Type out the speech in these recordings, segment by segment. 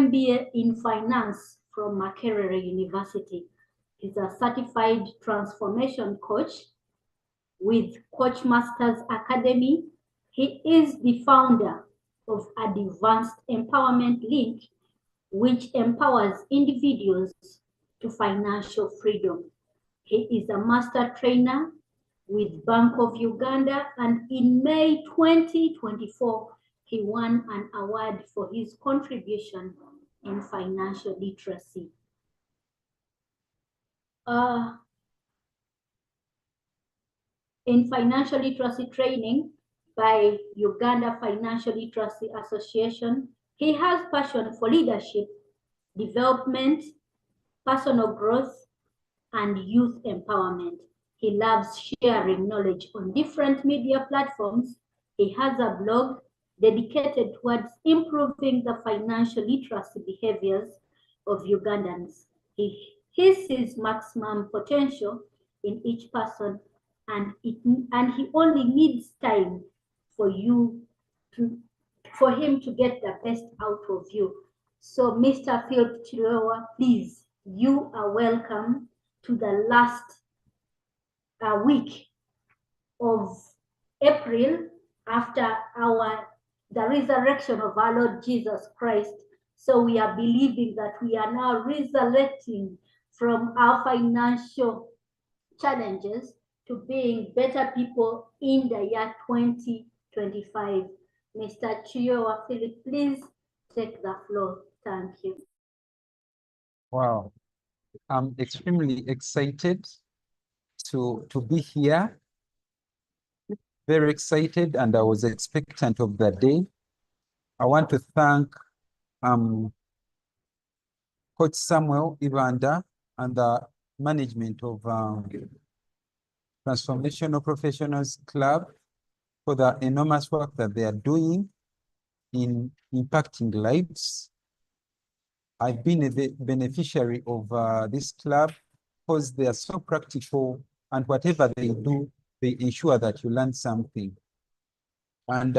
MBA in Finance from Makerere University. He's a certified transformation coach with Coach Masters Academy. He is the founder of Advanced Empowerment Link, which empowers individuals to financial freedom. He is a master trainer with Bank of Uganda, and in May 2024, he won an award for his contribution in financial literacy. In financial literacy training by Uganda Financial Literacy Association, he has passion for leadership, development, personal growth, and youth empowerment. He loves sharing knowledge on different media platforms. He has a blog dedicated towards improving the financial literacy behaviors of Ugandans. He sees maximum potential in each person, and he only needs time for him to get the best out of you. So, Mr. Phillip Kiryowa, please, you are welcome to the last week of April after the resurrection of our Lord Jesus Christ. So we are believing that we are now resurrecting from our financial challenges to being better people in the year 2025. Mr. Kiryowa, Phillip, please take the floor. Thank you. Wow. I'm extremely excited to be here. Very excited, and I was expectant of the day. I want to thank Coach Samuel Uganda and the management of Transformational Professionals Club for the enormous work that they are doing in impacting lives. I've been a beneficiary of this club because they are so practical, and whatever they do, they ensure that you learn something. And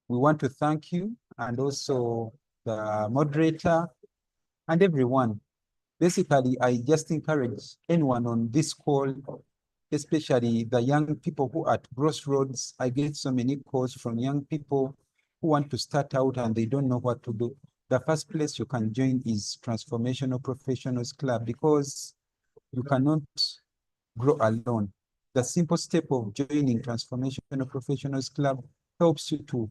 we want to thank you, and also the moderator and everyone. Basically, I just encourage anyone on this call, especially the young people who are at crossroads. I get so many calls from young people who want to start out and they don't know what to do. The first place you can join is Transformational Professionals Club, because you cannot grow alone. The simple step of joining Transformational Professionals Club helps you to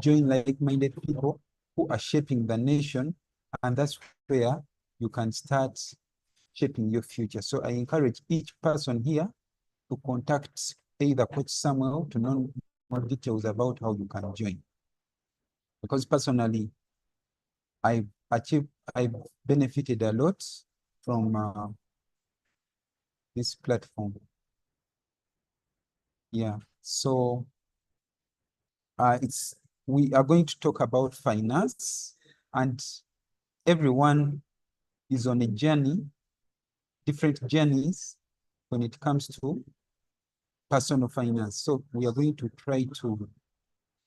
join like-minded people who are shaping the nation, and that's where you can start shaping your future. So I encourage each person here to contact either Coach Samuel to know more details about how you can join. Because personally, I've benefited a lot from this platform. Yeah, so we are going to talk about finance, and everyone is on a journey, different journeys when it comes to personal finance. So we are going to try to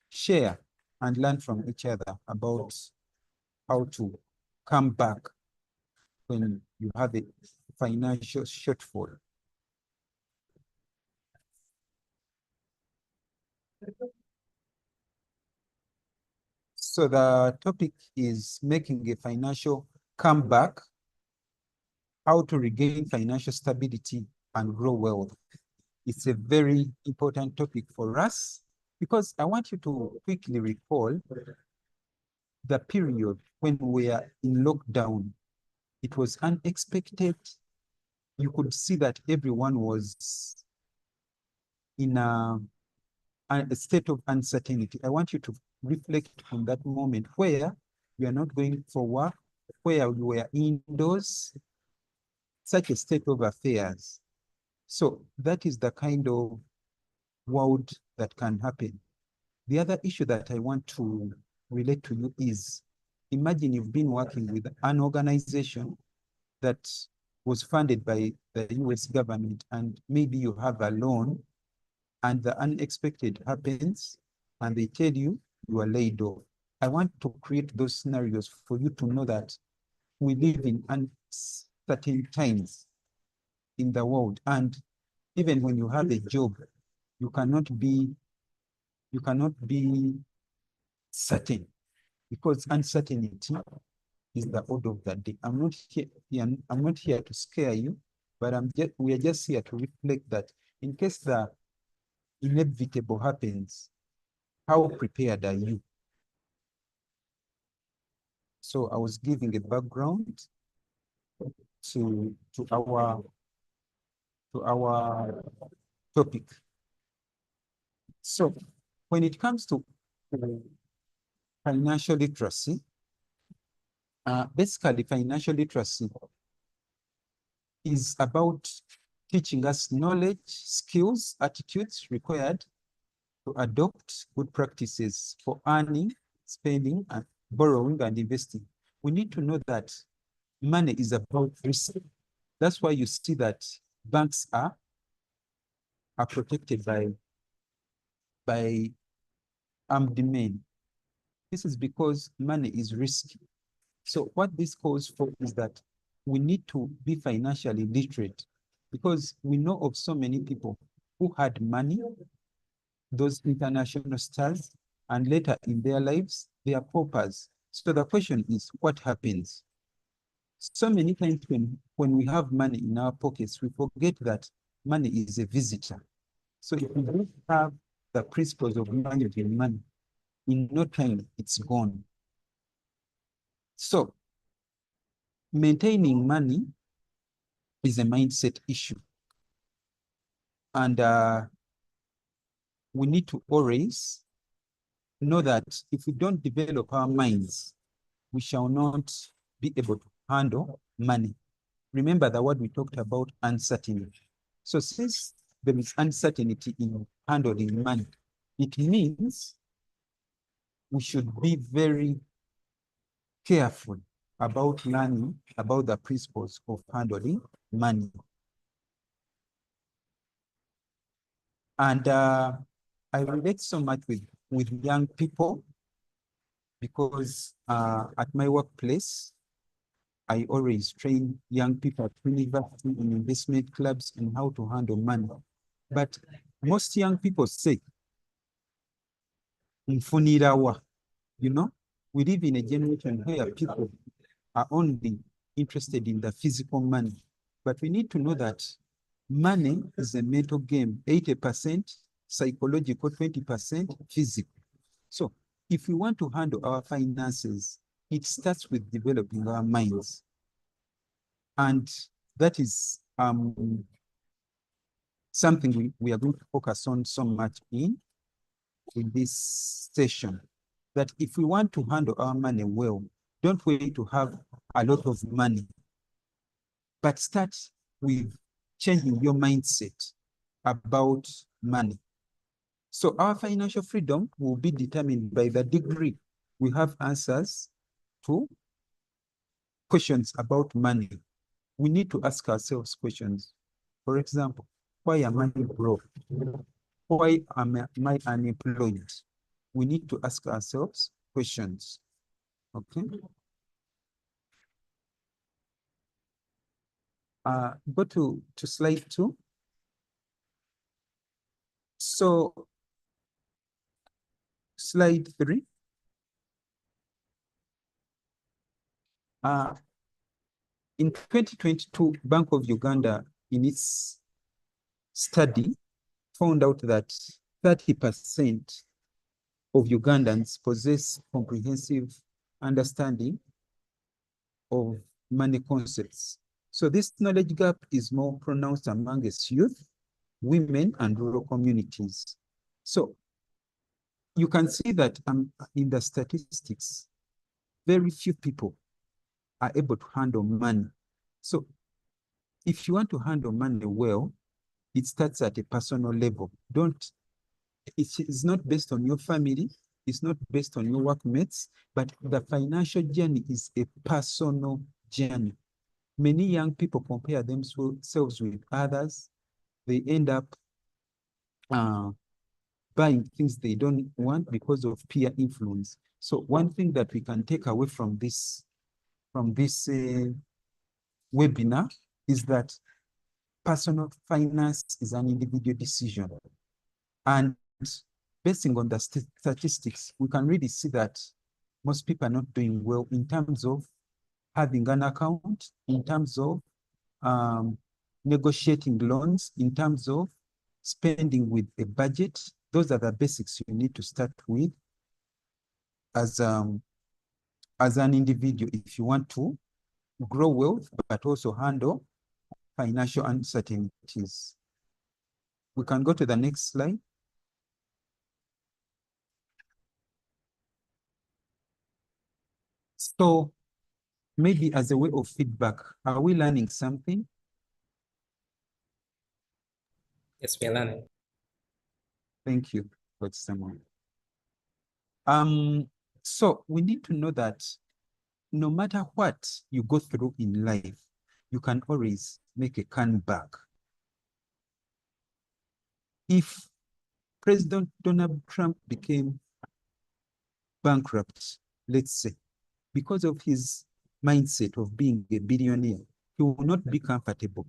share and learn from each other about how to come back when you have a financial shortfall. So the topic is making a financial comeback, how to regain financial stability and grow wealth. It's a very important topic for us because I want you to quickly recall the period when we were in lockdown. It was unexpected. You could see that everyone was in a state of uncertainty. I want you to reflect on that moment where we are not going for work, where we were indoors, such a state of affairs. So that is the kind of world that can happen. The other issue that I want to relate to you is, imagine you've been working with an organization that was funded by the US government, and maybe you have a loan and the unexpected happens and they tell you you are laid off. I want to create those scenarios for you to know that we live in uncertain times in the world. And even when you have a job, you cannot be certain, because uncertainty is the order of the day. I'm not here to scare you, but we are just here to reflect that in case the inevitable happens, how prepared are you? So I was giving a background to our topic. So when it comes to financial literacy, basically financial literacy is about teaching us knowledge, skills, attitudes required to adopt good practices for earning, spending, and borrowing and investing. We need to know that money is about risk. That's why you see that banks are protected by armed men. This is because money is risky. So what this calls for is that we need to be financially literate, because we know of so many people who had money, those international stars, and later in their lives, they are paupers. So the question is, what happens? So many times when we have money in our pockets, we forget that money is a visitor. So if we don't have the principles of managing money, in no time, it's gone. So maintaining money is a mindset issue. And we need to always know that if we don't develop our minds, we shall not be able to handle money. Remember the word we talked about, uncertainty. So since there is uncertainty in handling money, it means we should be very careful about learning about the principles of handling money. And I relate so much with young people, because at my workplace, I always train young people at university and investment clubs in how to handle money. But most young people say, "Mfunirawa." You know, we live in a generation where people are only interested in the physical money. But we need to know that money is a mental game, 80% psychological, 20% physical. So if we want to handle our finances, it starts with developing our minds. And that is something we are going to focus on so much in this session. That if we want to handle our money well, don't wait to have a lot of money, but start with changing your mindset about money. So our financial freedom will be determined by the degree we have answers to questions about money. We need to ask ourselves questions. For example, why am I broke? Why am I unemployed? We need to ask ourselves questions. Okay. Go to slide 2. So slide 3. In 2022, Bank of Uganda, in its study, found out that 30% of Ugandans possess comprehensive understanding of money concepts. So this knowledge gap is more pronounced among its youth, women, and rural communities. So you can see that in the statistics, very few people are able to handle money. So if you want to handle money well, it starts at a personal level. It is not based on your family, it's not based on your workmates, but the financial journey is a personal journey. Many young people compare themselves with others. They end up buying things they don't want because of peer influence. So one thing that we can take away from this webinar is that personal finance is an individual decision. And basing on the statistics, we can really see that most people are not doing well in terms of having an account, in terms of negotiating loans, in terms of spending with a budget. Those are the basics you need to start with as an individual if you want to grow wealth, but also handle financial uncertainties. We can go to the next slide. So maybe as a way of feedback, are we learning something? Yes, we are learning. Thank you, Coach Samuel. So we need to know that no matter what you go through in life, you can always make a comeback. If President Donald Trump became bankrupt, let's say, because of his mindset of being a billionaire, he will not be comfortable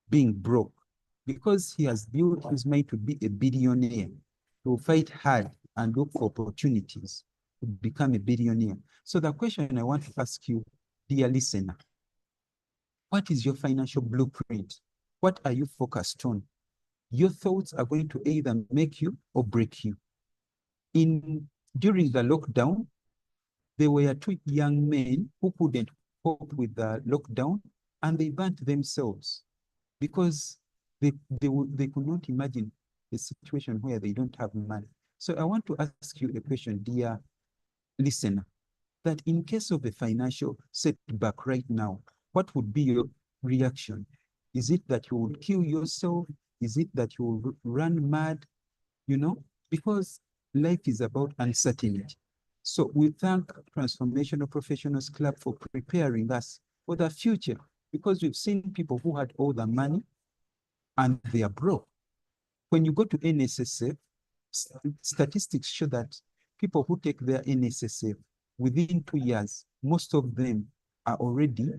being broke. Because he has built his mind to be a billionaire, he will fight hard and look for opportunities to become a billionaire. So the question I want to ask you, dear listener, what is your financial blueprint? What are you focused on? Your thoughts are going to either make you or break you. During the lockdown, there were two young men who couldn't cope with the lockdown, and they burnt themselves because they could not imagine a situation where they don't have money. So I want to ask you a question, dear listener, that in case of a financial setback right now, what would be your reaction? Is it that you would kill yourself? Is it that you will run mad? You know, because life is about uncertainty. So we thank Transformational Professionals Club for preparing us for the future, because we've seen people who had all the money and they are broke. When you go to NSSF, statistics show that people who take their NSSF within 2 years, most of them are already,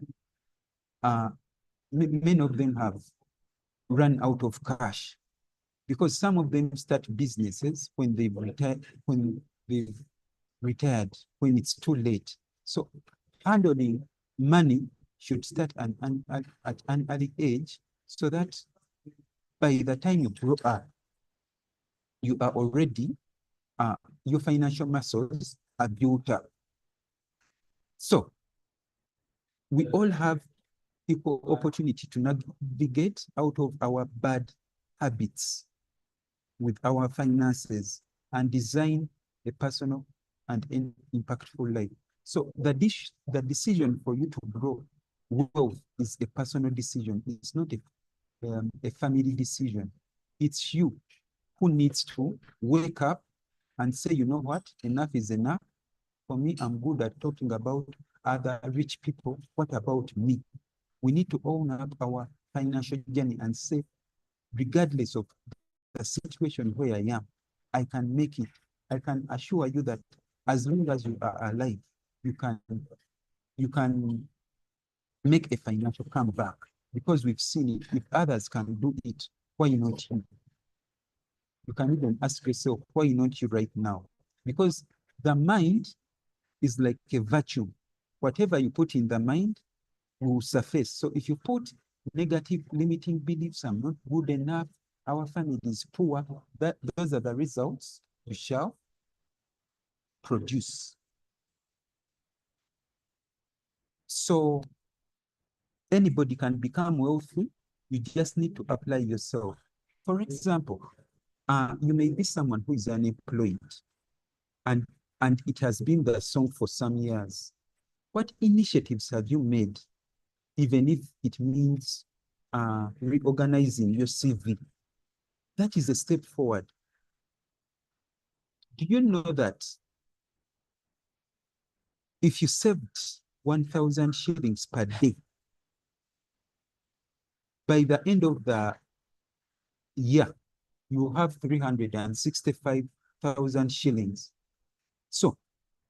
many of them have run out of cash, because some of them start businesses when they've retired, when it's too late. So handling money should start at an early age, so that by the time you grow up, you are already, your financial muscles are built up. So we all have equal opportunity to navigate out of our bad habits with our finances and design a personal and impactful life. So the decision for you to grow wealth is a personal decision. It's not a family decision. It's you who needs to wake up and say, you know what, enough is enough. For me, I'm good at talking about other rich people. What about me? We need to own up our financial journey and say, regardless of the situation where I am, I can make it. I can assure you that as long as you are alive, you can make a financial comeback, because we've seen it. If others can do it, why not you? You can even ask yourself, why not you right now? Because the mind is like a vacuum. Whatever you put in the mind will surface. So if you put negative limiting beliefs, I'm not good enough, our family is poor, those are the results you shall produce. So anybody can become wealthy. You just need to apply yourself. For example, you may be someone who is unemployed, and it has been the song for some years. What initiatives have you made, even if it means reorganizing your CV? That is a step forward. Do you know that if you saved 1,000 shillings per day, by the end of the year, you have 365,000 shillings. So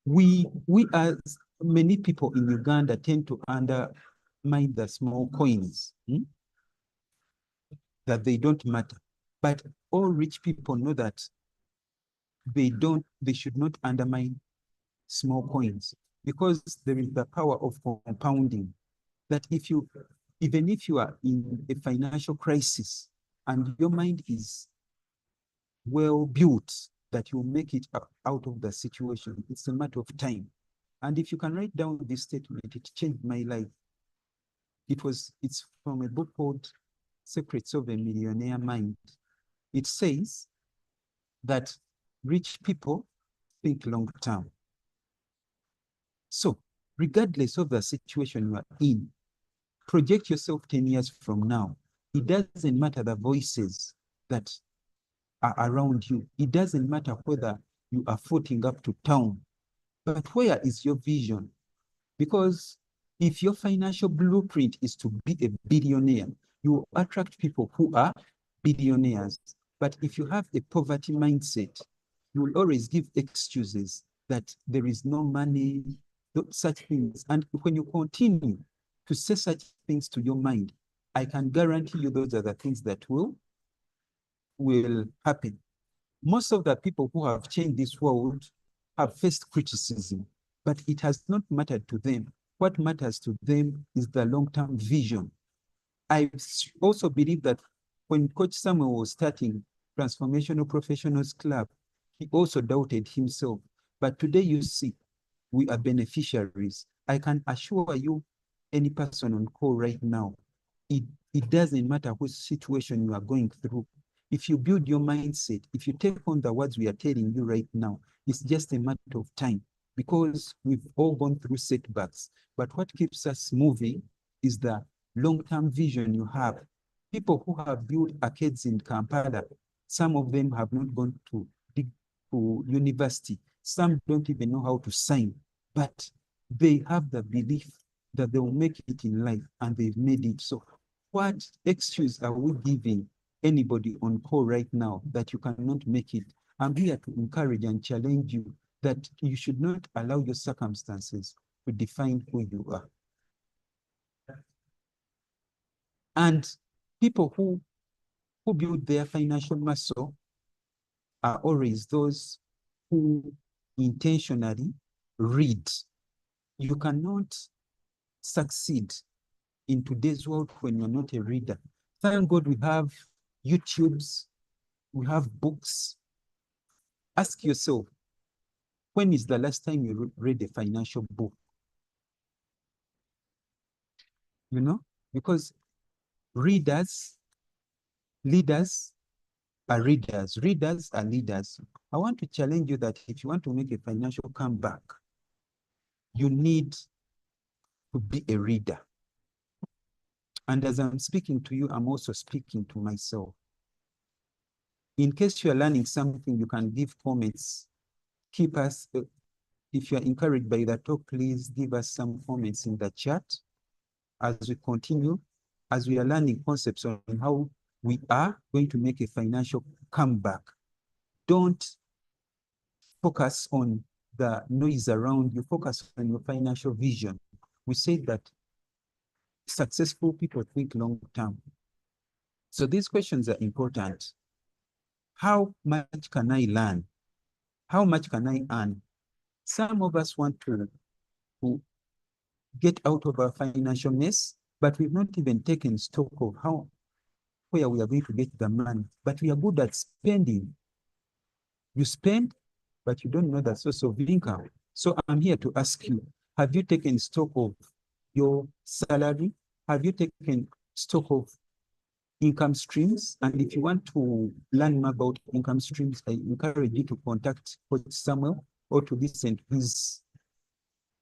we as many people in Uganda tend to undermine the small coins, that they don't matter. But all rich people know that they should not undermine small coins, because there is the power of compounding, that even if you are in a financial crisis and your mind is well built, that you'll make it out of the situation. It's a matter of time. And if you can write down this statement, it changed my life. It's from a book called Secrets of a Millionaire Mind. It says that rich people think long term. So regardless of the situation you are in, project yourself 10 years from now. It doesn't matter the voices that are around you. It doesn't matter whether you are footing up to town, but where is your vision? Because if your financial blueprint is to be a billionaire, you will attract people who are billionaires. But if you have a poverty mindset, you will always give excuses that there is no money, such things. And when you continue to say such things to your mind, I can guarantee you those are the things that will happen. Most of the people who have changed this world have faced criticism, but it has not mattered to them. What matters to them is the long-term vision. I also believe that when Coach Samuel was starting Transformational Professionals Club, he also doubted himself. But today you see, we are beneficiaries. I can assure you, any person on call right now, it doesn't matter which situation you are going through. If you build your mindset, if you take on the words we are telling you right now, it's just a matter of time, because we've all gone through setbacks. But what keeps us moving is the long-term vision you have. People who have built arcades in Kampala, some of them have not gone to university. Some don't even know how to sign, but they have the belief that they will make it in life, and they've made it. So what excuse are we giving anybody on call right now that you cannot make it? I'm here to encourage and challenge you that you should not allow your circumstances to define who you are. And people who build their financial muscle are always those who intentionally read. You cannot succeed in today's world when you're not a reader. Thank God we have YouTubes, we have books. Ask yourself, when is the last time you read a financial book? You know, because leaders are readers, readers are leaders. I want to challenge you that if you want to make a financial comeback, you need to be a reader. And as I'm speaking to you, I'm also speaking to myself. In case you're learning something, you can give comments. Keep us, if you're encouraged by the talk, please give us some comments in the chat as we continue, as we are learning concepts on how we are going to make a financial comeback. Don't focus on the noise around you, focus on your financial vision. We say that successful people think long term. So these questions are important. How much can I learn? How much can I earn? Some of us want to get out of our financial mess, but we've not even taken stock of where we are going to get the money. But we are good at spending. You spend, but you don't know the source of income. So I'm here to ask you, have you taken stock of your salary? Have you taken stock of income streams? And if you want to learn more about income streams, I encourage you to contact Coach Samuel or to listen to his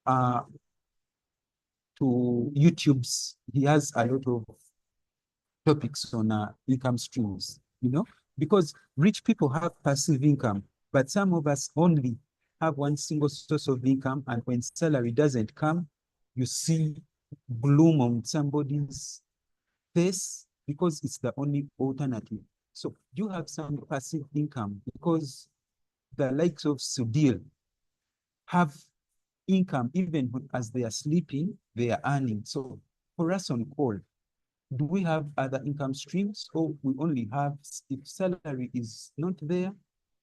to YouTube's. He has a lot of topics on income streams, you know, because rich people have passive income, but some of us only have one single source of income, and when salary doesn't come, you see gloom on somebody's face because it's the only alternative. So you have some passive income, because the likes of Sudhir have income, even as they are sleeping, they are earning. So for us on call, do we have other income streams, or we only have, if salary is not there,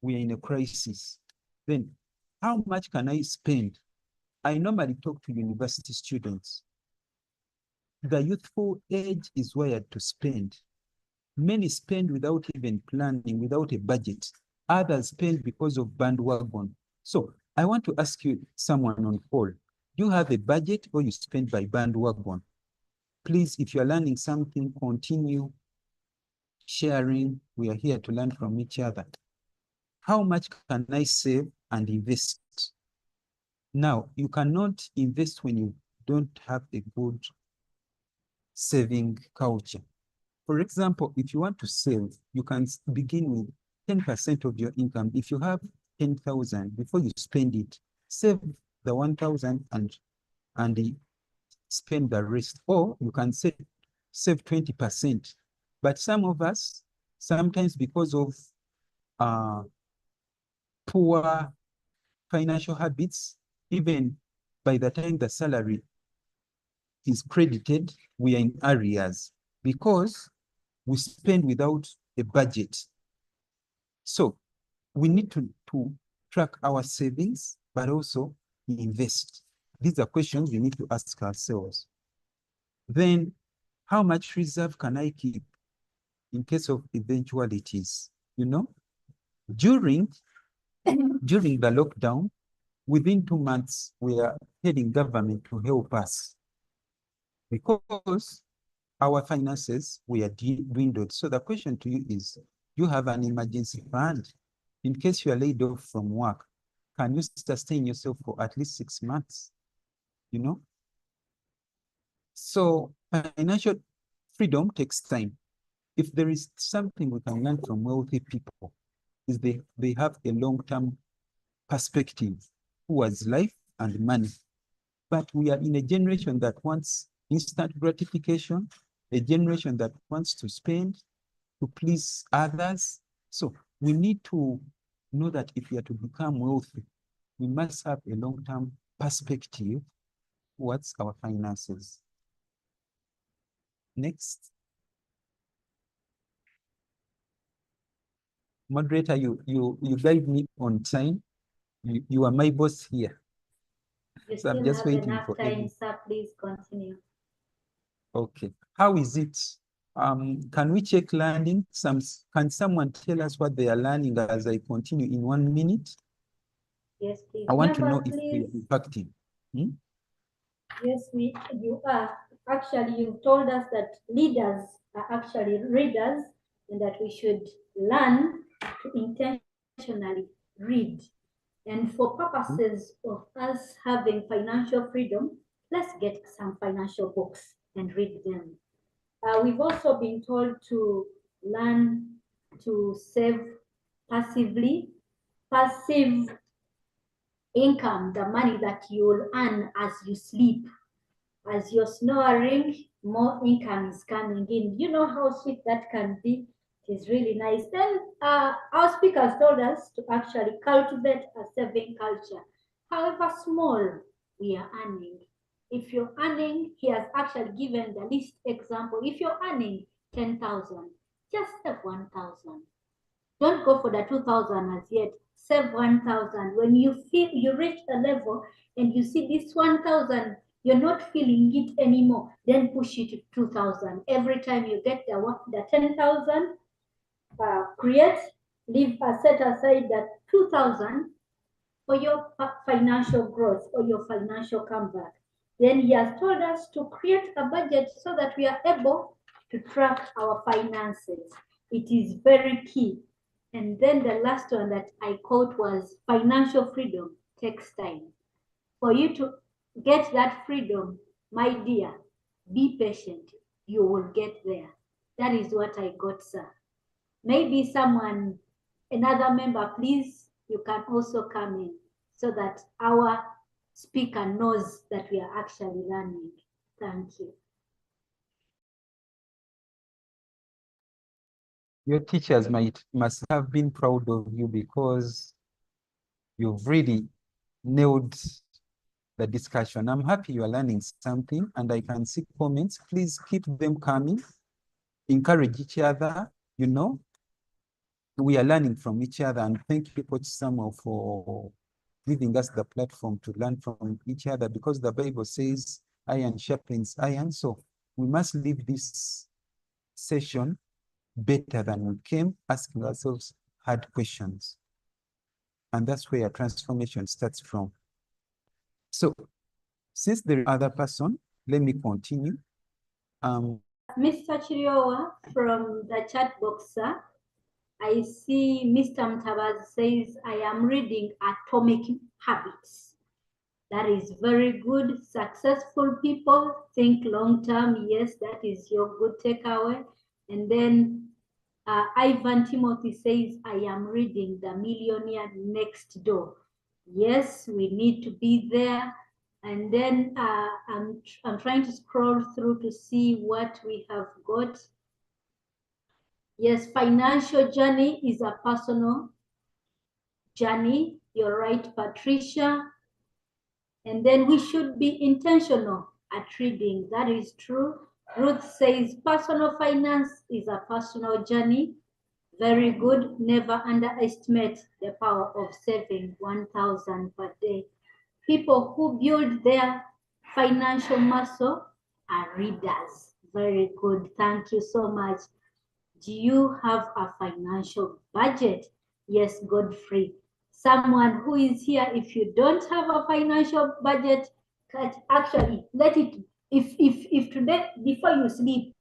we are in a crisis? Then how much can I spend? I normally talk to university students. The youthful age is wired to spend. Many spend without even planning, without a budget. Others spend because of bandwagon. So I want to ask you, someone on call, do you have a budget or you spend by bandwagon? Please, if you're learning something, continue sharing. We are here to learn from each other. How much can I save and invest? Now, you cannot invest when you don't have a good saving culture. For example, if you want to save, you can begin with 10% of your income. If you have 10,000, before you spend it, save the 1,000 and spend the rest. Or you can save 20%. But some of us, sometimes because of poor financial habits, even by the time the salary is credited, we are in arrears because we spend without a budget. So we need to track our savings, but also invest. These are questions we need to ask ourselves. Then, how much reserve can I keep in case of eventualities? You know, during the lockdown, within 2 months, we are telling government to help us because our finances were dwindled. So the question to you is, you have an emergency fund in case you are laid off from work. Can you sustain yourself for at least 6 months? You know? So financial freedom takes time. If there is something we can learn from wealthy people, is they have a long-term perspective towards life and money. But we are in a generation that wants instant gratification, a generation that wants to spend to please others. So we need to know that if we are to become wealthy, we must have a long-term perspective towards our finances. Next. Moderator, you guide me on time. You are my boss here. You So I'm still just have waiting enough for time, sir. Please continue. Okay. How is it? Can we check learning? Can someone tell us what they are learning as I continue in 1 minute? Yes, please. I want to know Members, if we are please. impacting. Yes, you are. Actually, you told us that leaders are actually readers and that we should learn to intentionally read. And for purposes of us having financial freedom, let's get some financial books and read them. We've also been told to learn to save passively. Passive income, the money that you'll earn as you sleep. As you're snoring, more income is coming in. You know how sweet that can be? It is really nice. Then our speakers told us to actually cultivate a saving culture. However small we are earning. If you're earning, he has actually given the least example. If you're earning 10,000, just save 1,000. Don't go for the 2,000 as yet. Save 1,000. When you feel you reach a level and you see this 1,000, you're not feeling it anymore, then push it to 2,000. Every time you get the 10,000, set aside that 2,000 for your financial growth or your financial comeback. Then he has told us to create a budget so that we are able to track our finances. It is very key. And then the last one that I quote was financial freedom takes time. For you to get that freedom, my dear, be patient. You will get there. That is what I got, sir. Maybe another member, please, you can also come in so that our speaker knows that we are actually learning. Thank you. Your teachers must have been proud of you because you've really nailed the discussion. I'm happy you are learning something and I can see comments. Please keep them coming. Encourage each other, you know. We are learning from each other, and thank you, Coach Samuel, for giving us the platform to learn from each other, because the Bible says iron sharpens iron. So we must leave this session better than we came, asking ourselves hard questions. And that's where transformation starts from. So since there is other person, let me continue. Mr. Kiryowa from the chat box, sir. I see Mr. Mtabaz says, I am reading Atomic Habits. That is very good. Successful people think long term. Yes, that is your good takeaway. And then Ivan Timothy says, I am reading The Millionaire Next Door. Yes, we need to be there. And then I'm trying to scroll through to see what we have got. Yes, financial journey is a personal journey. You're right, Patricia. And then we should be intentional at reading. That is true. Ruth says personal finance is a personal journey. Very good. Never underestimate the power of saving 1,000 per day. People who build their financial muscle are readers. Very good. Thank you so much. Do you have a financial budget? Yes, Godfrey. Someone who is here, if you don't have a financial budget, actually let it, if today, before you sleep,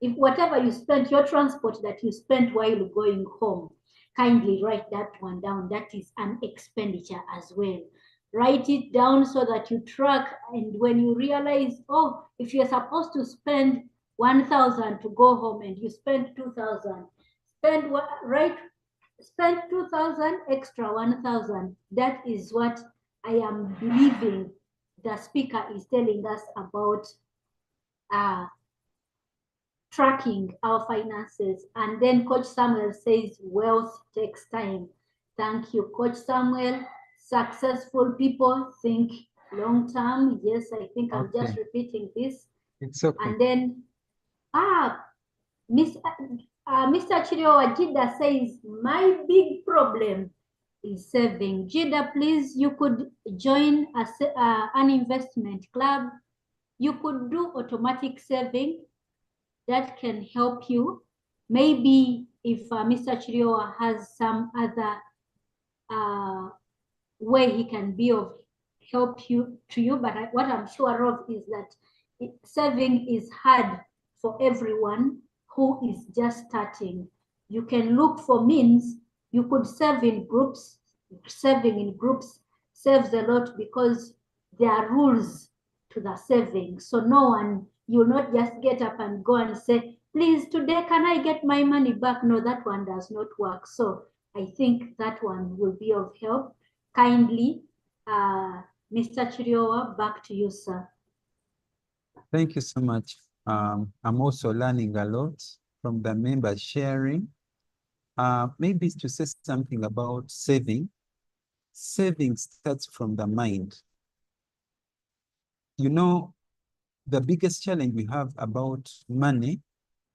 if whatever you spent, your transport that you spent while going home, kindly write that one down. That is an expenditure as well. Write it down so that you track, and when you realize, oh, if you're supposed to spend 1,000 to go home and you spend 2,000, spend 2,000 extra 1,000. That is what I am believing the speaker is telling us about tracking our finances. And then Coach Samuel says wealth takes time. Thank you, Coach Samuel. Successful people think long term. Yes, I think I'm just repeating this. It's okay. And then Mr. Kiryowa Jida says, my big problem is saving. Jida, please, you could join an investment club. You could do automatic saving. That can help you. Maybe if Mr. Kiryowa has some other way he can be of help to you, but what I'm sure of is that saving is hard for everyone who is just starting. You can look for means. You could save in groups. Saving in groups saves a lot because there are rules to the saving. So no one, you'll not just get up and go and say, please, today, can I get my money back? No, that one does not work. So I think that one will be of help. Kindly, Mr. Kiryowa, back to you, sir. Thank you so much. I'm also learning a lot from the members sharing. Maybe to say something about saving. Saving starts from the mind. You know, the biggest challenge we have about money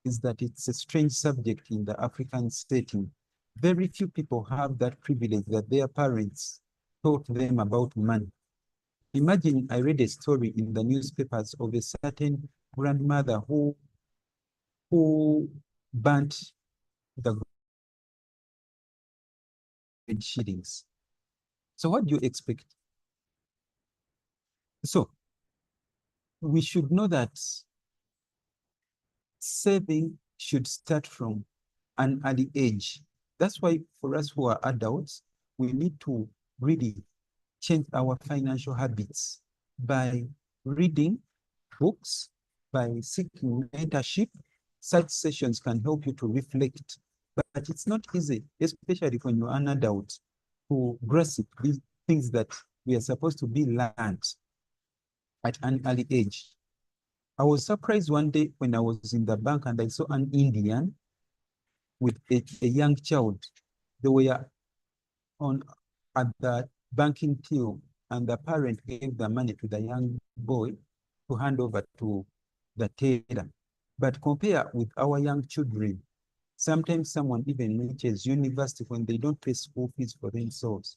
is that it's a strange subject in the African setting. Very few people have that privilege that their parents taught them about money. Imagine I read a story in the newspapers of a certain grandmother who burnt the shillings. So what do you expect? So we should know that saving should start from an early age. That's why for us who are adults, we need to really change our financial habits by reading books, by seeking mentorship. Such sessions can help you to reflect, but it's not easy, especially when you're an adult, to grasp these things that we are supposed to be learned at an early age. I was surprised one day when I was in the bank and I saw an Indian with a young child. They were at the banking till, and the parent gave the money to the young boy to hand over to the tailor. But compare with our young children, sometimes someone even reaches university when they don't pay school fees for themselves.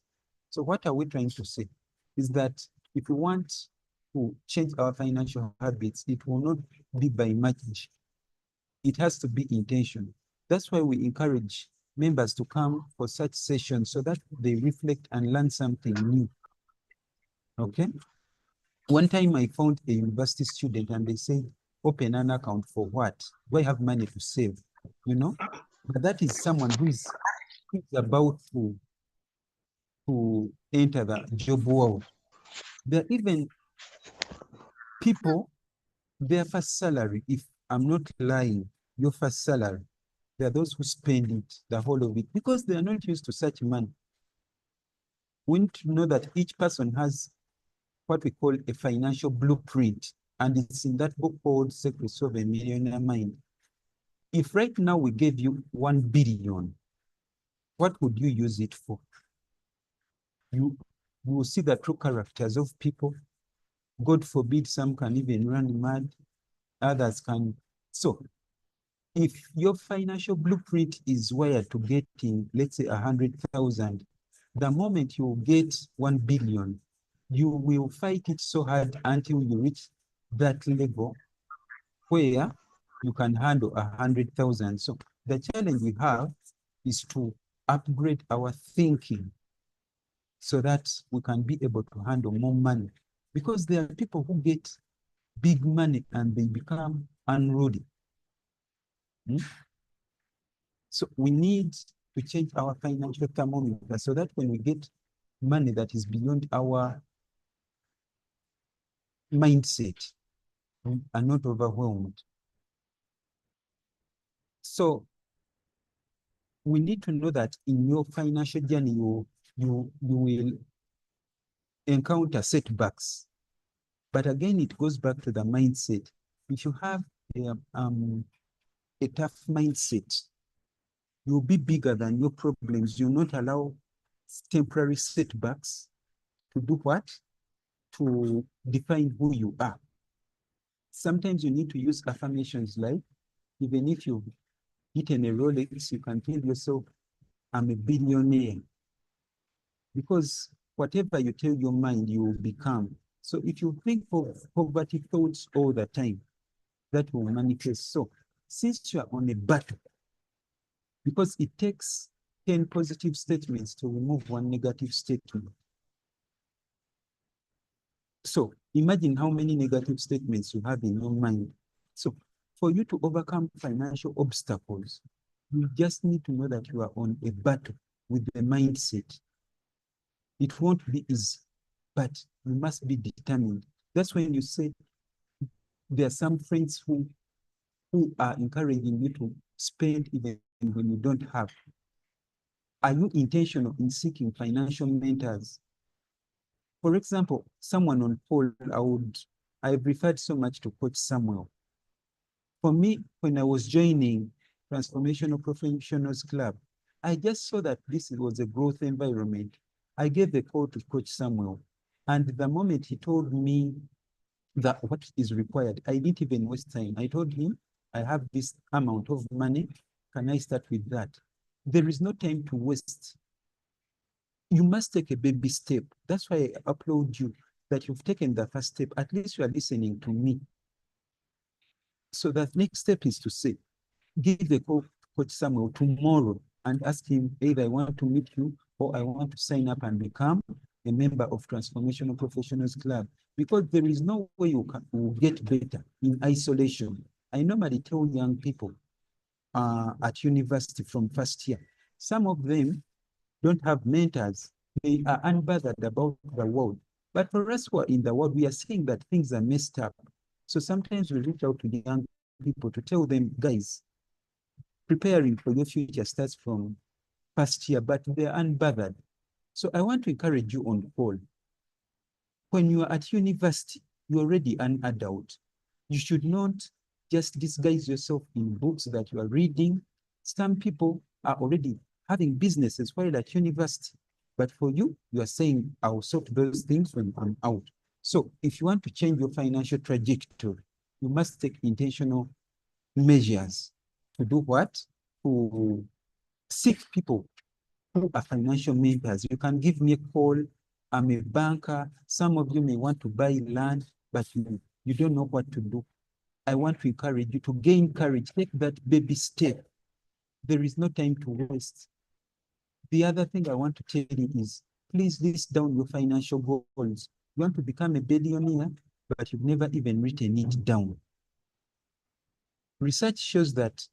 So what are we trying to say? Is that if we want to change our financial habits, it will not be by magic. It has to be intentional. That's why we encourage members to come for such sessions so that they reflect and learn something new. Okay? One time I found a university student and they said, open an account for what? Do I have money to save? You know? But that is someone who is about to enter the job world. There are even people, their first salary, if I'm not lying, your first salary, there are those who spend it, the whole of it, because they are not used to such money. We need to know that each person has what we call a financial blueprint, and it's in that book called Secrets of a Millionaire Mind. If right now we gave you 1 billion, what would you use it for? You will see the true characters of people. God forbid, some can even run mad, others can. So if your financial blueprint is wired to getting, let's say, 100,000, the moment you get 1 billion, you will fight it so hard until you reach that level where you can handle 100,000. So the challenge we have is to upgrade our thinking so that we can be able to handle more money. Because there are people who get big money and they become unruly. So we need to change our financial thermometer so that when we get money that is beyond our mindset, we are not overwhelmed. So we need to know that in your financial journey, you will encounter setbacks. But again, it goes back to the mindset. If you have a tough mindset, you'll be bigger than your problems. You'll not allow temporary setbacks to do what? To define who you are. Sometimes you need to use affirmations like, even if you've eaten a Rolex, you can tell yourself, I'm a billionaire. Because whatever you tell your mind, you will become. So if you think of poverty thoughts all the time, that will manifest. So since you are on a battle, because it takes 10 positive statements to remove 1 negative statement. So imagine how many negative statements you have in your mind. So for you to overcome financial obstacles, you just need to know that you are on a battle with the mindset. It won't be easy, but you must be determined. That's when you say there are some friends who are encouraging you to spend even when you don't have. Are you intentional in seeking financial mentors? For example, someone on poll, I've referred so much to Coach Samuel. For me, when I was joining Transformational Professionals Club, I just saw that this was a growth environment. I gave a call to Coach Samuel, and the moment he told me that what is required, I didn't even waste time. I told him, I have this amount of money. Can I start with that? There is no time to waste. You must take a baby step. That's why I applaud you that you've taken the first step. At least you are listening to me. So that next step is to say, give a call to Coach Samuel tomorrow and ask him, either I want to meet you or I want to sign up and become a member of Transformational Professionals Club. Because there is no way you will get better in isolation. I normally tell young people at university from first year, some of them don't have mentors. They are unbothered about the world. But for us who are in the world, we are seeing that things are messed up. So sometimes we reach out to the young people to tell them, guys, preparing for your future starts from past year, but they are unbothered. So I want to encourage you on call. When you are at university, you're already an adult. You should not just disguise yourself in books that you are reading. Some people are already having businesses while at university. But for you, you are saying, I will sort those things when I'm out. So if you want to change your financial trajectory, you must take intentional measures to do what? To seek people who are financial mentors. You can give me a call. I'm a banker. Some of you may want to buy land, but you don't know what to do. I want to encourage you to gain courage. Take that baby step. There is no time to waste. The other thing I want to tell you is, please list down your financial goals. You want to become a billionaire, but you've never even written it down. Research shows that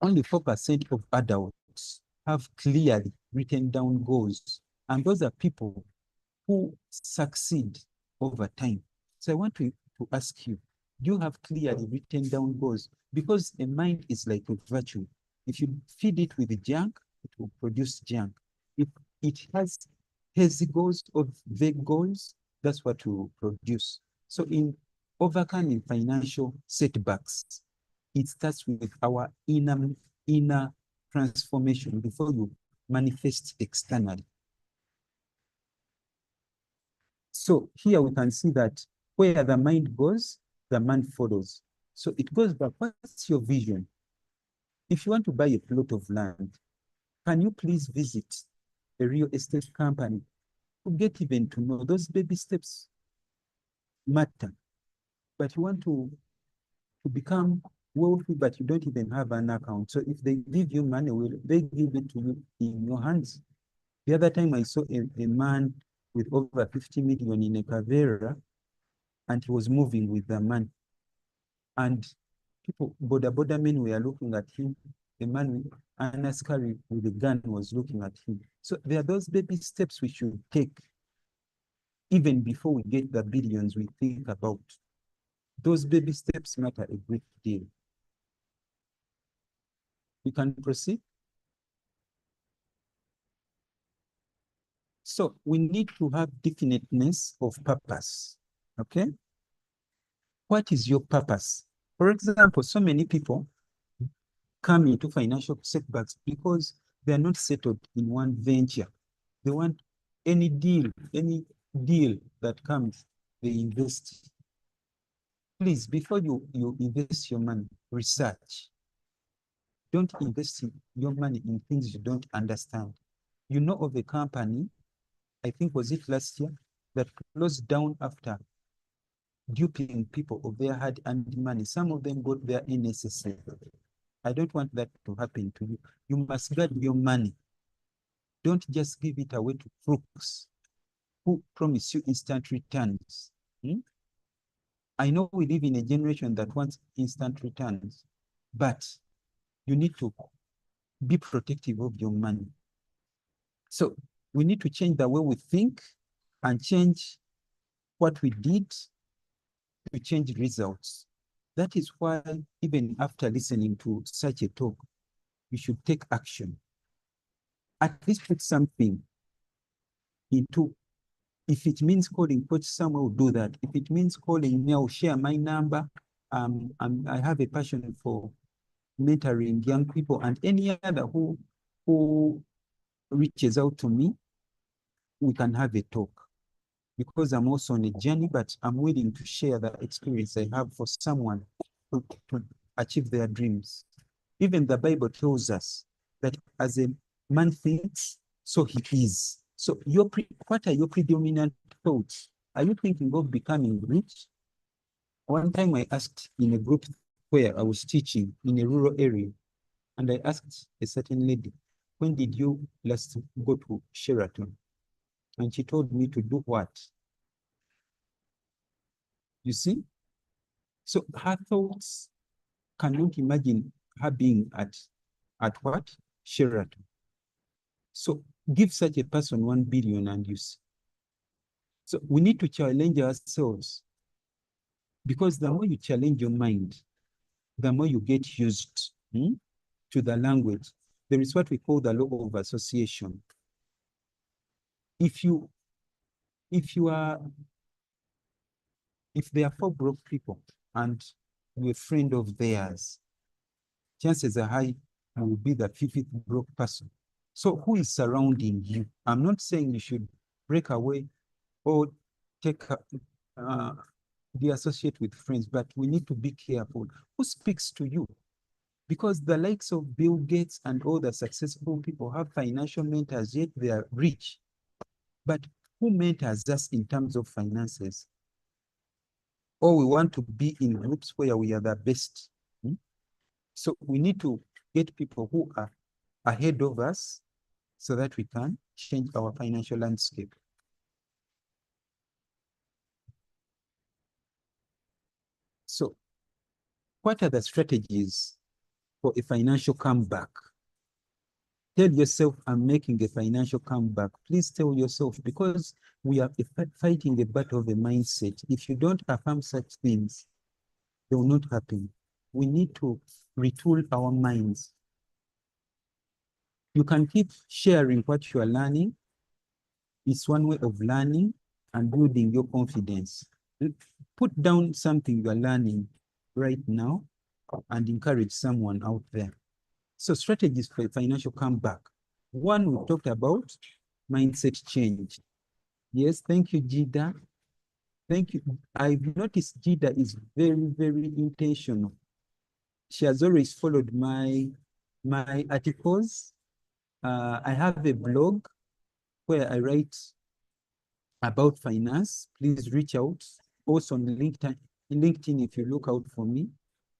only 4% of adults have clearly written down goals. And those are people who succeed over time. So I want to ask you, do you have clearly written down goals? Because a mind is like a virtue. If you feed it with junk, it will produce junk. If it has hazy goals or vague goals, that's what will produce. So in overcoming financial setbacks, it starts with our inner transformation before you manifest externally. So here we can see that where the mind goes, the man follows. So it goes back, what's your vision? If you want to buy a plot of land, can you please visit a real estate company to get even to know those baby steps matter? But you want to become wealthy, but you don't even have an account. So if they give you money, will they give it to you in your hands? The other time I saw a man with over 50 million in a Cavera, and he was moving with the man. And people, border men were looking at him. The man with an askari with a gun was looking at him. So there are those baby steps we should take even before we get the billions we think about. Those baby steps matter a great deal. We can proceed. So we need to have definiteness of purpose, okay? What is your purpose? For example, so many people come into financial setbacks because they are not settled in one venture. They want any deal that comes, they invest. Please, before you invest your money, research. Don't invest your money in things you don't understand. You know of a company, I think was it last year, that closed down after duping people of their hard-earned money. Some of them got their NSSA. I don't want that to happen to you. You must guard your money. Don't just give it away to crooks who promise you instant returns. I know we live in a generation that wants instant returns, but you need to be protective of your money. So we need to change the way we think and change what we did to change results. That is why even after listening to such a talk, you should take action. At least put something into, if it means calling Coach Samuel, will do that. If it means calling me, I'll share my number. I have a passion for mentoring young people, and any other who reaches out to me, we can have a talk. Because I'm also on a journey, but I'm willing to share the experience I have for someone to achieve their dreams. Even the Bible tells us that as a man thinks, so he is. So what are your predominant thoughts? Are you thinking of becoming rich? One time I asked in a group where I was teaching in a rural area, and I asked a certain lady, when did you last go to Sheraton? And she told me to do what? You see? So her thoughts cannot imagine her being at what? Sheraton. So give such a person 1 billion and you see. So we need to challenge ourselves, because the more you challenge your mind, the more you get used to the language. There is what we call the law of association. If there are 4 broke people and you're a friend of theirs, chances are high you will be the 5th broke person. So who is surrounding you? I'm not saying you should break away or take be associated with friends, but we need to be careful. Who speaks to you? Because the likes of Bill Gates and all the successful people have financial mentors, yet they are rich. But who mentors us in terms of finances? Or we want to be in groups where we are the best. So we need to get people who are ahead of us so that we can change our financial landscape. So what are the strategies for a financial comeback? Tell yourself, I'm making a financial comeback. Please tell yourself, because we are fighting the battle of the mindset. If you don't affirm such things, they will not happen. We need to retool our minds. You can keep sharing what you are learning. It's one way of learning and building your confidence. Put down something you are learning right now and encourage someone out there. So strategies for financial comeback. One, we talked about mindset change. Yes, thank you, Jida. Thank you. I've noticed Jida is very, very intentional. She has always followed my articles. I have a blog where I write about finance. Please reach out. Also on LinkedIn, if you look out for me,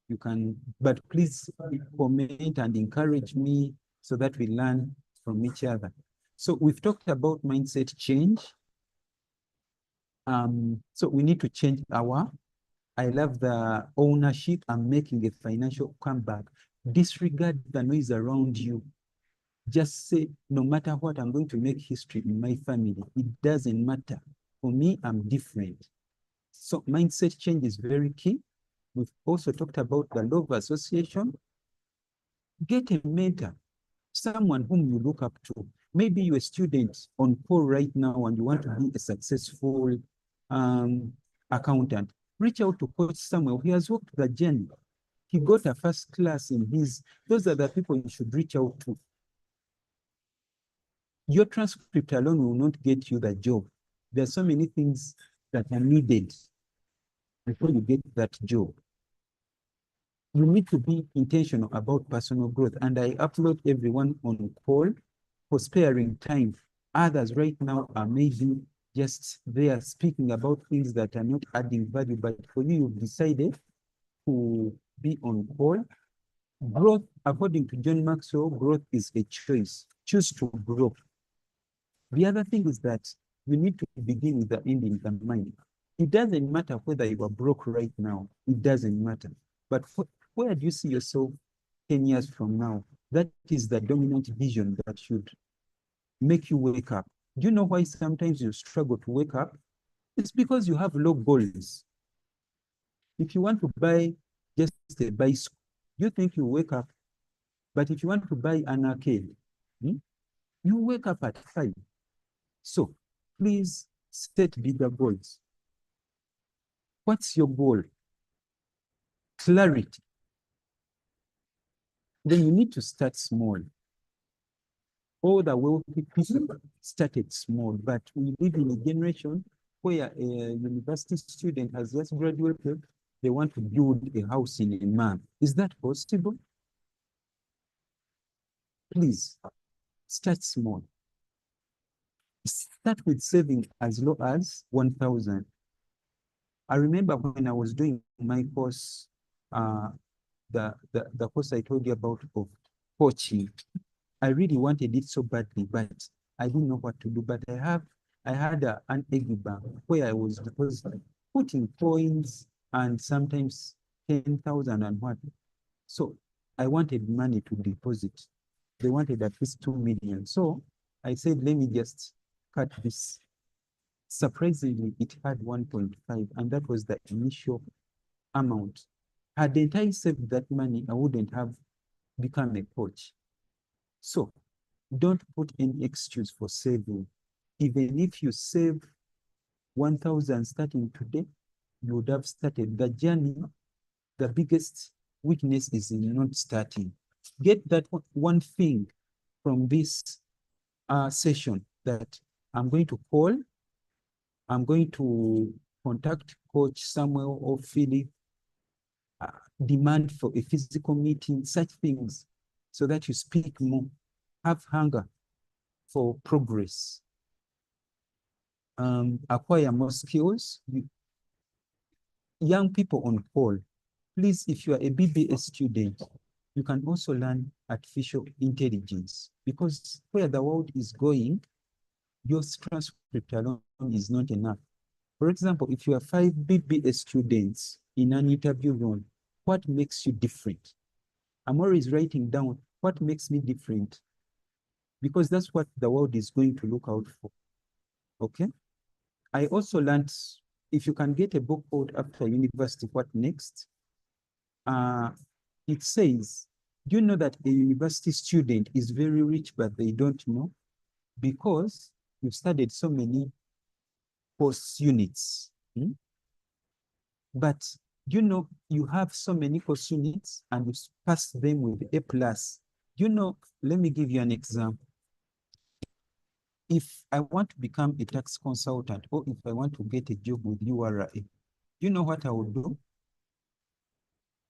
you can, but please comment and encourage me so that we learn from each other. So we've talked about mindset change. So we need to change I love the ownership. I'm making a financial comeback. Disregard the noise around you. Just say, no matter what, I'm going to make history in my family. It doesn't matter. For me, I'm different. So mindset change is very key. We've also talked about the law of association. Get a mentor, someone whom you look up to. Maybe you're a student on call right now and you want to be a successful accountant. Reach out to Coach Samuel. He has walked the journey. He got a first class in his. Those are the people you should reach out to. Your transcript alone will not get you the job. There are so many things that are needed before you get that job. You need to be intentional about personal growth. And I applaud everyone on call for sparing time. Others right now are maybe just there speaking about things that are not adding value, but for you, you've decided to be on call. Growth, according to John Maxwell, growth is a choice. Choose to grow. The other thing is that you need to begin with the end in the mind. It doesn't matter whether you are broke right now. It doesn't matter. But where do you see yourself 10 years from now? That is the dominant vision that should make you wake up. Do you know why sometimes you struggle to wake up? It's because you have low goals. If you want to buy just a bicycle, you think you wake up. But if you want to buy an arcade, you wake up at 5. So please set bigger goals. What's your goal? Clarity. Then you need to start small. All the wealthy people started small, but we live in a generation where a university student has just graduated. They want to build a house in a month. Is that possible? Please start small. Start with saving as low as 1,000. I remember when I was doing my course, the course I told you about of coaching. I really wanted it so badly, but I didn't know what to do. But I had an egg bank where I was putting coins and sometimes 10,000 and what. So I wanted money to deposit. They wanted at least 2 million. So I said, let me just cut this. Surprisingly, it had 1.5, and that was the initial amount. Hadn't I saved that money, I wouldn't have become a coach. So don't put any excuse for saving. Even if you save 1,000 starting today, you would have started the journey. The biggest weakness is in not starting. Get that one thing from this session that I'm going to call, I'm going to contact Coach Samuel or Phillip, demand for a physical meeting, such things, so that you speak more, have hunger for progress, acquire more skills. Young people on call, please, if you are a BBS student, you can also learn artificial intelligence, because where the world is going, your transcript alone is not enough. For example, if you are 5 BBS students in an interview room, what makes you different? I'm always writing down what makes me different, because that's what the world is going to look out for. Okay? I also learned, if you can get a book called After University, What Next? It says, do you know that a university student is very rich, but they don't know? Because you've studied so many course units. But you know, you have so many course units and you pass them with A+. You know, let me give you an example. If I want to become a tax consultant, or if I want to get a job with URA, you know what I will do?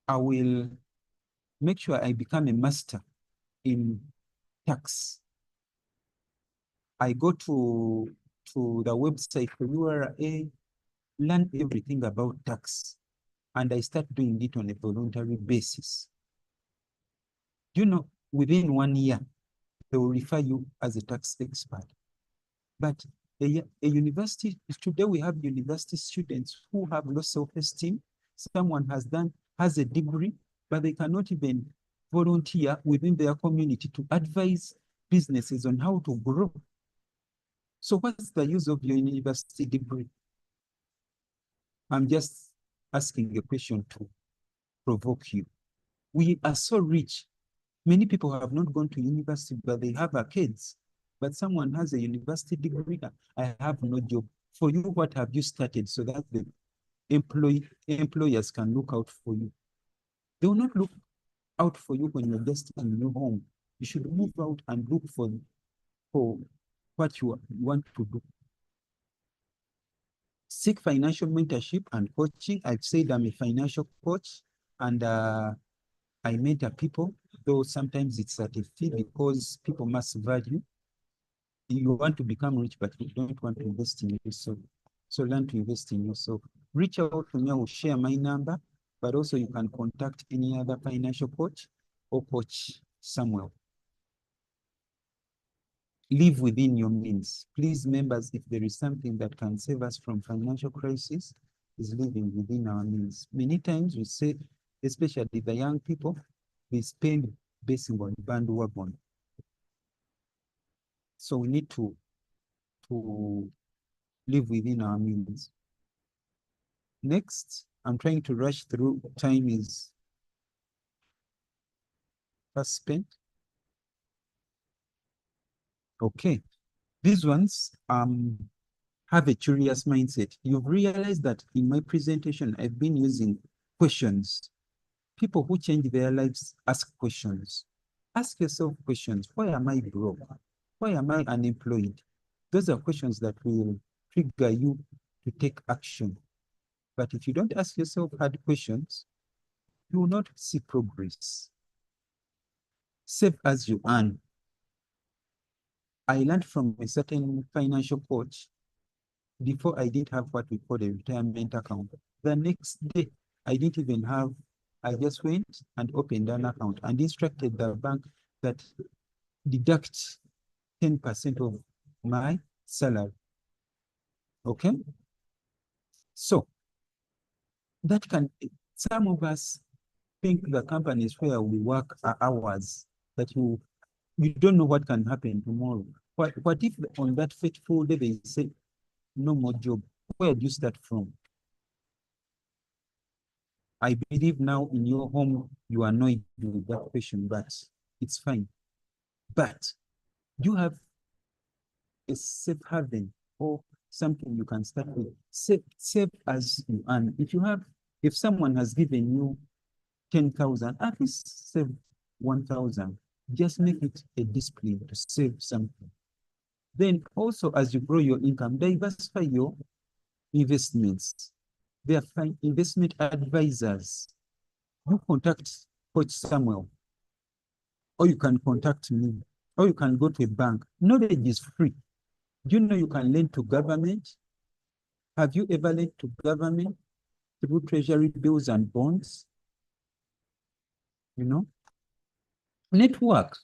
I will make sure I become a master in tax. I go to the website for URA, learn everything about tax, and I start doing it on a voluntary basis. You know, within 1 year, they will refer you as a tax expert. But a university, today we have university students who have low self-esteem. Someone has a degree, but they cannot even volunteer within their community to advise businesses on how to grow. So what's the use of your university degree? I'm just asking a question to provoke you. We are so rich. Many people have not gone to university, but they have kids. But someone has a university degree. I have no job. For you, what have you started so that the employers can look out for you? They will not look out for you when you're just in your home. You should move out and look for what you want to do. Seek financial mentorship and coaching. I've said I'm a financial coach, and I mentor people, though sometimes it's at a fee because people must value. You want to become rich, but you don't want to invest in yourself. So learn to invest in yourself. Reach out to me, I will share my number, but also you can contact any other financial coach or Coach Samuel. Live within your means. Please, members, if there is something that can save us from financial crisis, is living within our means. Many times we say, especially the young people, they spend basing on bandwagon. So we need to live within our means. Next, I'm trying to rush through. Time is fast spent. Okay, these ones have a curious mindset. You've realized that in my presentation, I've been using questions. People who change their lives ask questions. Ask yourself questions. Why am I broke? Why am I unemployed? Those are questions that will trigger you to take action. But if you don't ask yourself hard questions, you will not see progress. Save as you earn. I learned from a certain financial coach. Before, I didn't have what we call a retirement account. The next day, I didn't even have, I just went and opened an account and instructed the bank that deduct 10% of my salary. Okay? So, that can, some of us think the companies where we work are hours, that you don't know what can happen tomorrow. What if on that fateful day they say, no more job? Where do you start from? I believe now in your home, you are annoyed with that question, but it's fine. But you have a safe haven or something you can start with. Save as you earn. If someone has given you 10,000, at least save 1,000. Just make it a discipline to save something. Then also, as you grow your income, diversify your investments. There are investment advisors. You contact Coach Samuel, or you can contact me, or you can go to a bank. Knowledge is free. Do you know you can lend to government? Have you ever lent to government through treasury bills and bonds? You know, network.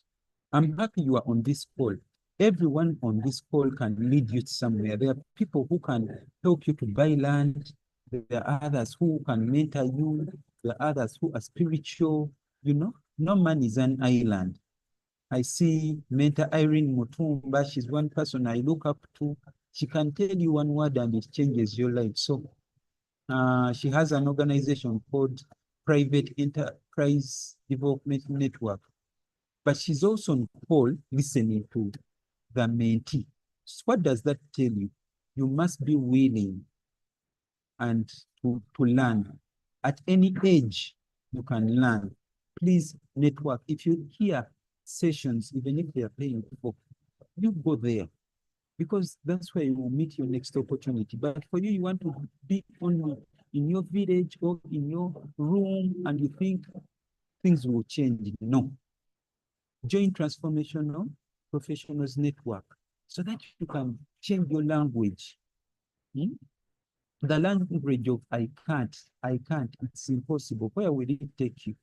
I'm happy you are on this call. Everyone on this call can lead you somewhere. There are people who can help you to buy land. There are others who can mentor you. There are others who are spiritual. You know, no man is an island. I see Mentor Irene Mutumba. She's one person I look up to. She can tell you one word and it changes your life. So she has an organization called Private Enterprise Development Network. But she's also on call listening to the mentee. So what does that tell you? You must be willing and to learn. At any age, you can learn. Please network. If you hear sessions, even if they are paying for, you go there, because that's where you will meet your next opportunity. But for you, you want to be only in your village or in your room and you think things will change. No. Join Transformational Professionals Network so that you can change your language. The language of I can't, it's impossible. Where will it take you?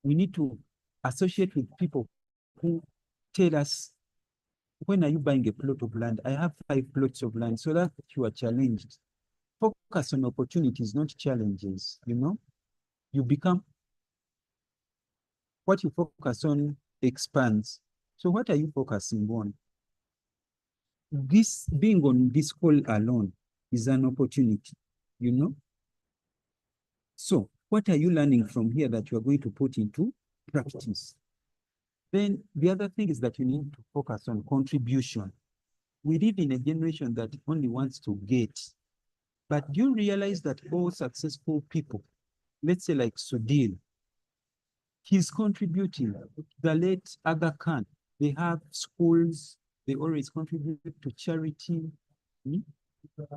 We need to associate with people who tell us, when are you buying a plot of land? I have 5 plots of land, so that you are challenged. Focus on opportunities, not challenges. You know, you become, what you focus on expands. So what are you focusing on? This being on this call alone is an opportunity, you know? So what are you learning from here that you are going to put into practice? Then the other thing is that you need to focus on contribution. We live in a generation that only wants to get. But do you realize that all successful people, let's say like Sudil, he's contributing. The late Aga Khan, they have schools, they always contribute to charity.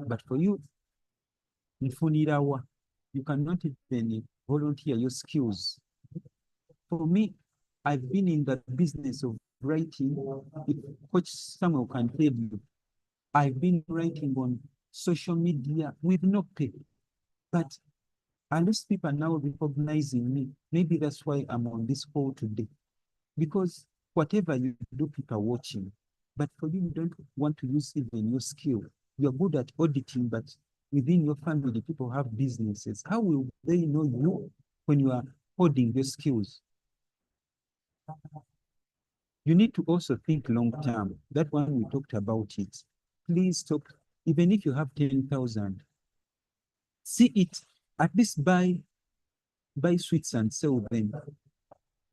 But for you, you cannot even volunteer your skills. For me, I've been in the business of writing. If Coach Samuel can tell you, I've been writing on social media with no pay. But at least people are now recognizing me. Maybe that's why I'm on this call today. Because whatever you do, people are watching. But for you, you don't want to use even your skill. You're good at auditing, but within your family, people have businesses. How will they know you when you are holding your skills? You need to also think long term. That one, we talked about it. Please stop. Even if you have 10,000, see it, at least buy sweets and sell them.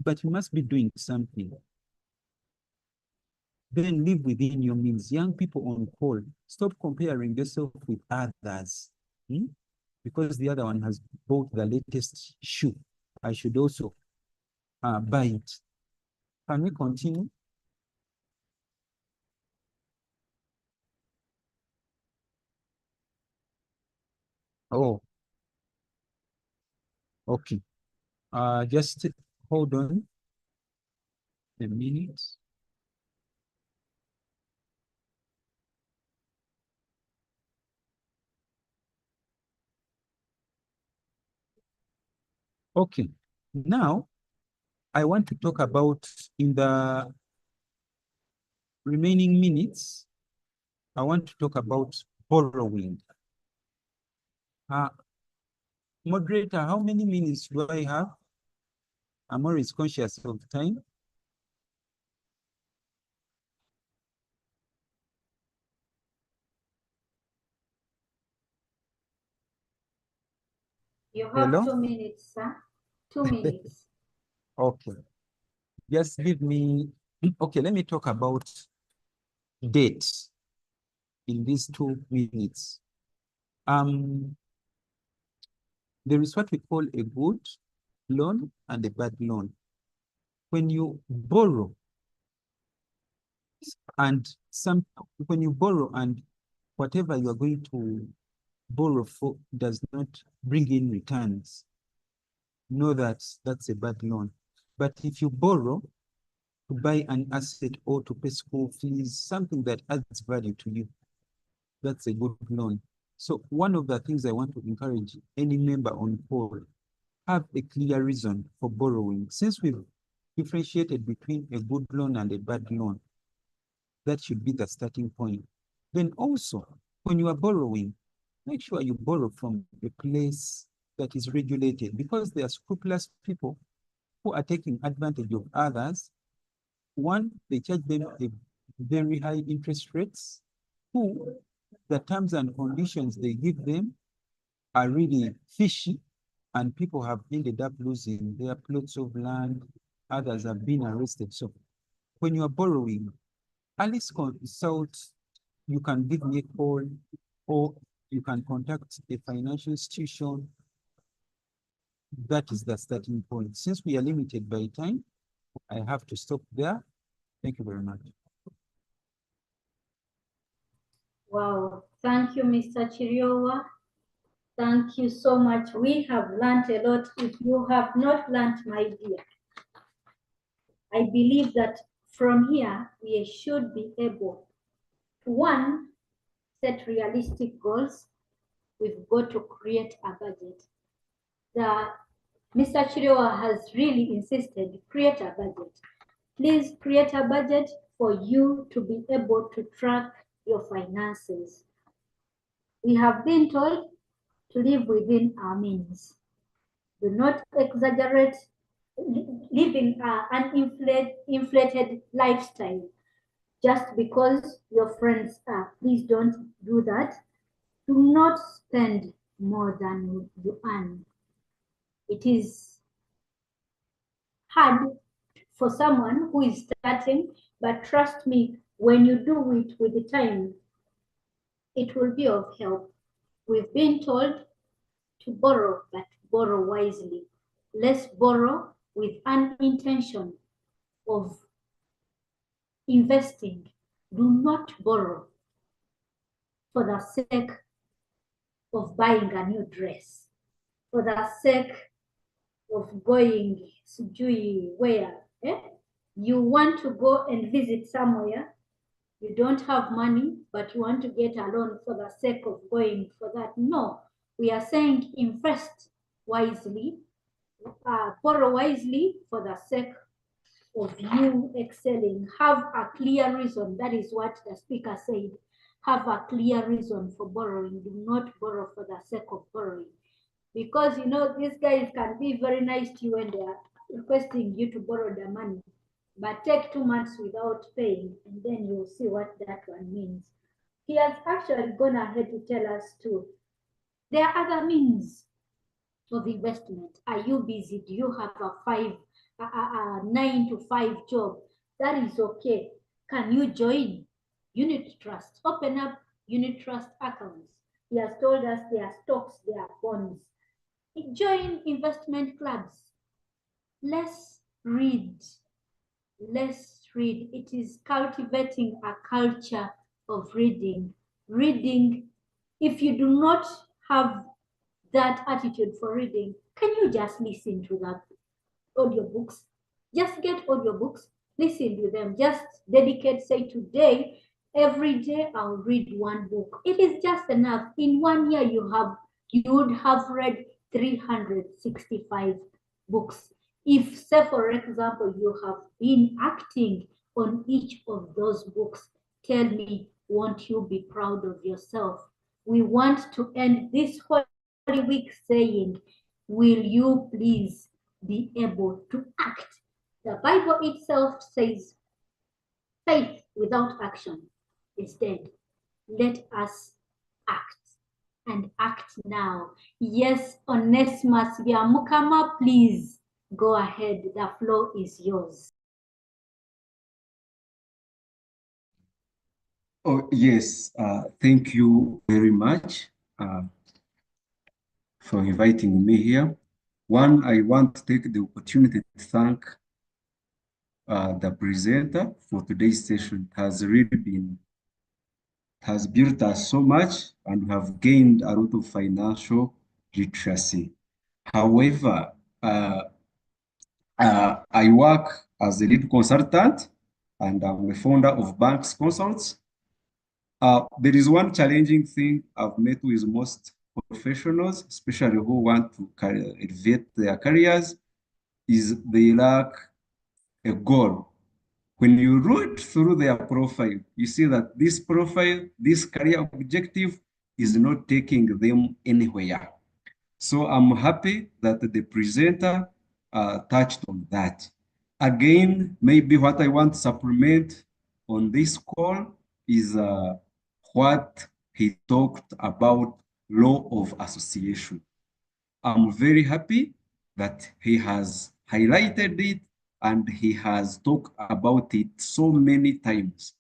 But you must be doing something. Then live within your means. Young people on call, stop comparing yourself with others. Because the other one has bought the latest shoe, I should also buy it. Can we continue? Oh, okay. Just hold on a minute. Okay. Now, I want to talk about, in the remaining minutes, I want to talk about borrowing. Moderator, how many minutes do I have? I'm always conscious of time. You have Hello? 2 minutes, sir. 2 minutes. Okay. Just give me, okay, let me talk about debt in these 2 minutes. There is what we call a good loan and a bad loan. When you borrow, And when you borrow and whatever you are going to borrow for does not bring in returns, know that that's a bad loan. But if you borrow to buy an asset or to pay school fees, something that adds value to you, that's a good loan. So one of the things I want to encourage any member on call, have a clear reason for borrowing. Since we've differentiated between a good loan and a bad loan, that should be the starting point. Then also, when you are borrowing, make sure you borrow from a place that is regulated, because there are scrupulous people who are taking advantage of others. One, they charge them a very high interest rates. Two, the terms and conditions they give them are really fishy, and people have ended up losing their plots of land. Others have been arrested. So when you are borrowing, at least consult. You can give me a call, or you can contact a financial institution. That is the starting point. Since we are limited by time, I have to stop there. Thank you very much. Wow, thank you, Mr. Kiryowa. Thank you so much. We have learned a lot. If you have not learned, my dear, I believe that from here, we should be able to, one, set realistic goals. We've got to create a budget. Mr. Kiryowa has really insisted, create a budget. Please create a budget for you to be able to track your finances. We have been told to live within our means. Do not exaggerate living an inflated lifestyle just because your friends are. Please don't do that. Do not spend more than you earn. It is hard for someone who is starting, but trust me, when you do it with the time, it will be of help. We've been told to borrow, but borrow wisely. Let's borrow with an intention of investing. Do not borrow for the sake of buying a new dress, for the sake of going where. You want to go and visit somewhere, you don't have money, but you want to get a loan for the sake of going for that. No, we are saying invest wisely, borrow wisely for the sake of you excelling. Have a clear reason. That is what the speaker said. Have a clear reason for borrowing. Do not borrow for the sake of borrowing. Because, you know, these guys can be very nice to you when they are requesting you to borrow their money. But take 2 months without paying, and then you'll see what that one means. He has actually gone ahead to tell us too. There are other means of investment. Are you busy? Do you have a 9 to 5 job? That is okay. Can you join unit trust? Open up unit trust accounts. He has told us there are stocks, there are bonds. Join investment clubs. Let's read. Let's read. It is cultivating a culture of reading. Reading, if you do not have that attitude for reading, can you just listen to the audiobooks? Just get audiobooks, listen to them. Just dedicate, say today, every day I'll read one book. It is just enough. In 1 year, you would have read 365 books. If, say, for example, you have been acting on each of those books, tell me, won't you be proud of yourself? We want to end this Holy Week saying, will you please be able to act? The Bible itself says, faith without action is dead. Let us act, and act now. Yes, Onesimus Vyamukama, please go ahead. The floor is yours. Oh, yes. Thank you very much for inviting me here. One, I want to take the opportunity to thank the presenter for today's session. It has really been, it has built us so much and we have gained a lot of financial literacy. However, I work as a lead consultant and I'm a founder of Banks Consults. There is one challenging thing I've met with most professionals, especially who want to elevate their careers, is they lack a goal. When you read through their profile, you see that this profile, this career objective is not taking them anywhere. So I'm happy that the presenter touched on that. Again, maybe what I want to supplement on this call is what he talked about law of association. I'm very happy that he has highlighted it and he has talked about it so many times.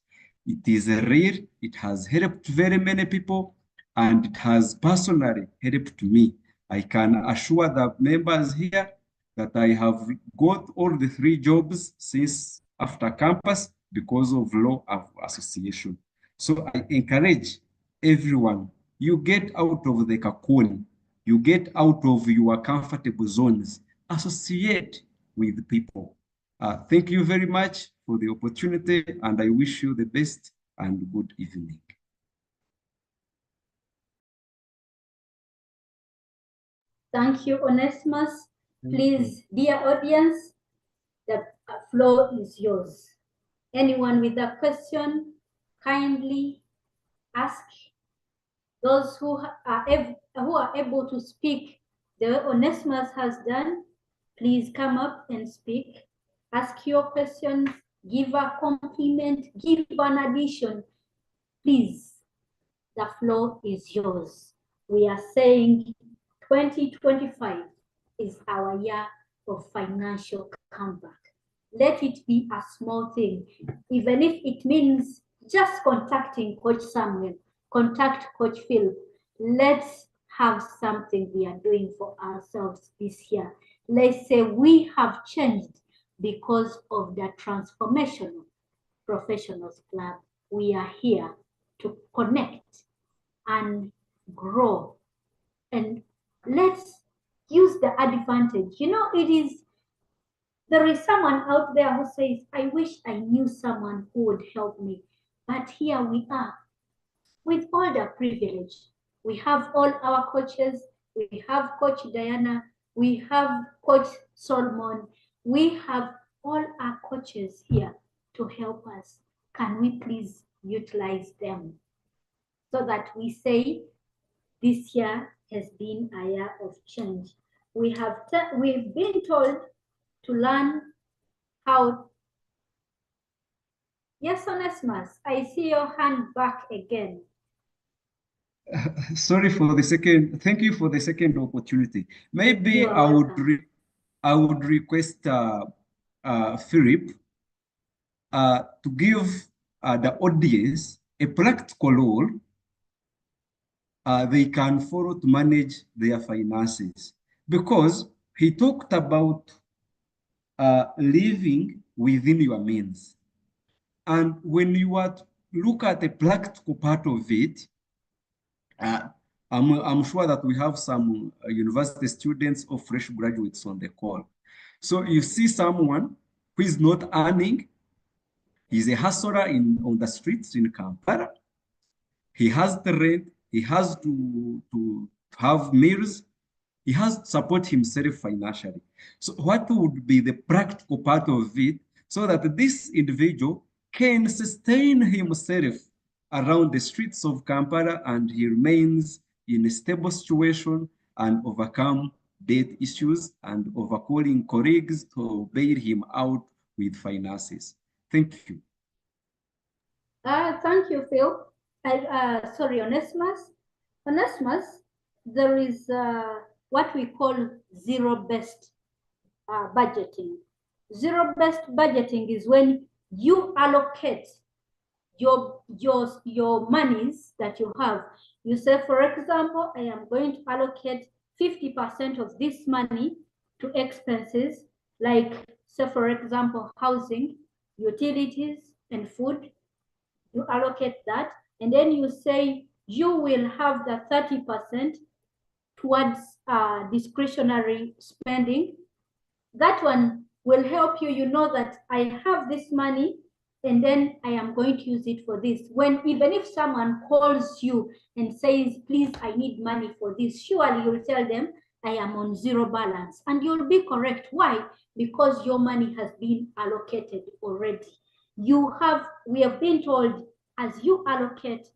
It is real, it has helped very many people, and it has personally helped me. I can assure the members here that I have got all the 3 jobs since after campus because of law of association. So I encourage everyone, you get out of the cocoon, you get out of your comfortable zones, associate with people. Thank you very much for the opportunity, and I wish you the best and good evening. Thank you, Onesimus. Please, dear audience, the floor is yours. Anyone with a question, kindly ask. Those who are able to speak, the Onesimus has done, please come up and speak. Ask your questions, give a compliment, give an addition. Please, the floor is yours. We are saying 2025 is our year of financial comeback. Let it be a small thing, even if it means just contacting Coach Samuel, contact Coach Phillip. Let's have something we are doing for ourselves this year. Let's say we have changed because of the Transformational Professionals Club. We are here to connect and grow, and let's use the advantage. You know, there is someone out there who says, I wish I knew someone who would help me. But here we are with all the privilege. We have all our coaches. We have Coach Diana. We have Coach Solomon. We have all our coaches here to help us. Can we please utilize them so that we say this year has been a year of change? We've been told to learn how. Yes, Onesimus, I see your hand back again. Sorry for the second. Thank you for the second opportunity. Maybe I would request Phillip to give the audience a practical role they can follow to manage their finances, because he talked about living within your means. And when you look at the practical part of it, I'm sure that we have some university students or fresh graduates on the call. So you see someone who is not earning, he's a hustler on the streets in Kampala. He has the rent, he has to have meals, he has to support himself financially. So what would be the practical part of it so that this individual can sustain himself around the streets of Kampala and he remains in a stable situation and overcome debt issues and overcalling colleagues to bail him out with finances? Thank you. Thank you, Phil. Sorry, Onesimus. Onesimus, there is what we call zero-based budgeting. Zero-based budgeting is when you allocate your monies that you have. You say, for example, I am going to allocate 50% of this money to expenses like say for example, housing, utilities, and food. You allocate that, and then you say you will have the 30% towards discretionary spending. That one will help you. You know that I have this money and then I am going to use it for this. When even if someone calls you and says, please, I need money for this, surely you'll tell them, I am on zero balance. And you'll be correct. Why? Because your money has been allocated already. We have been told, as you allocate,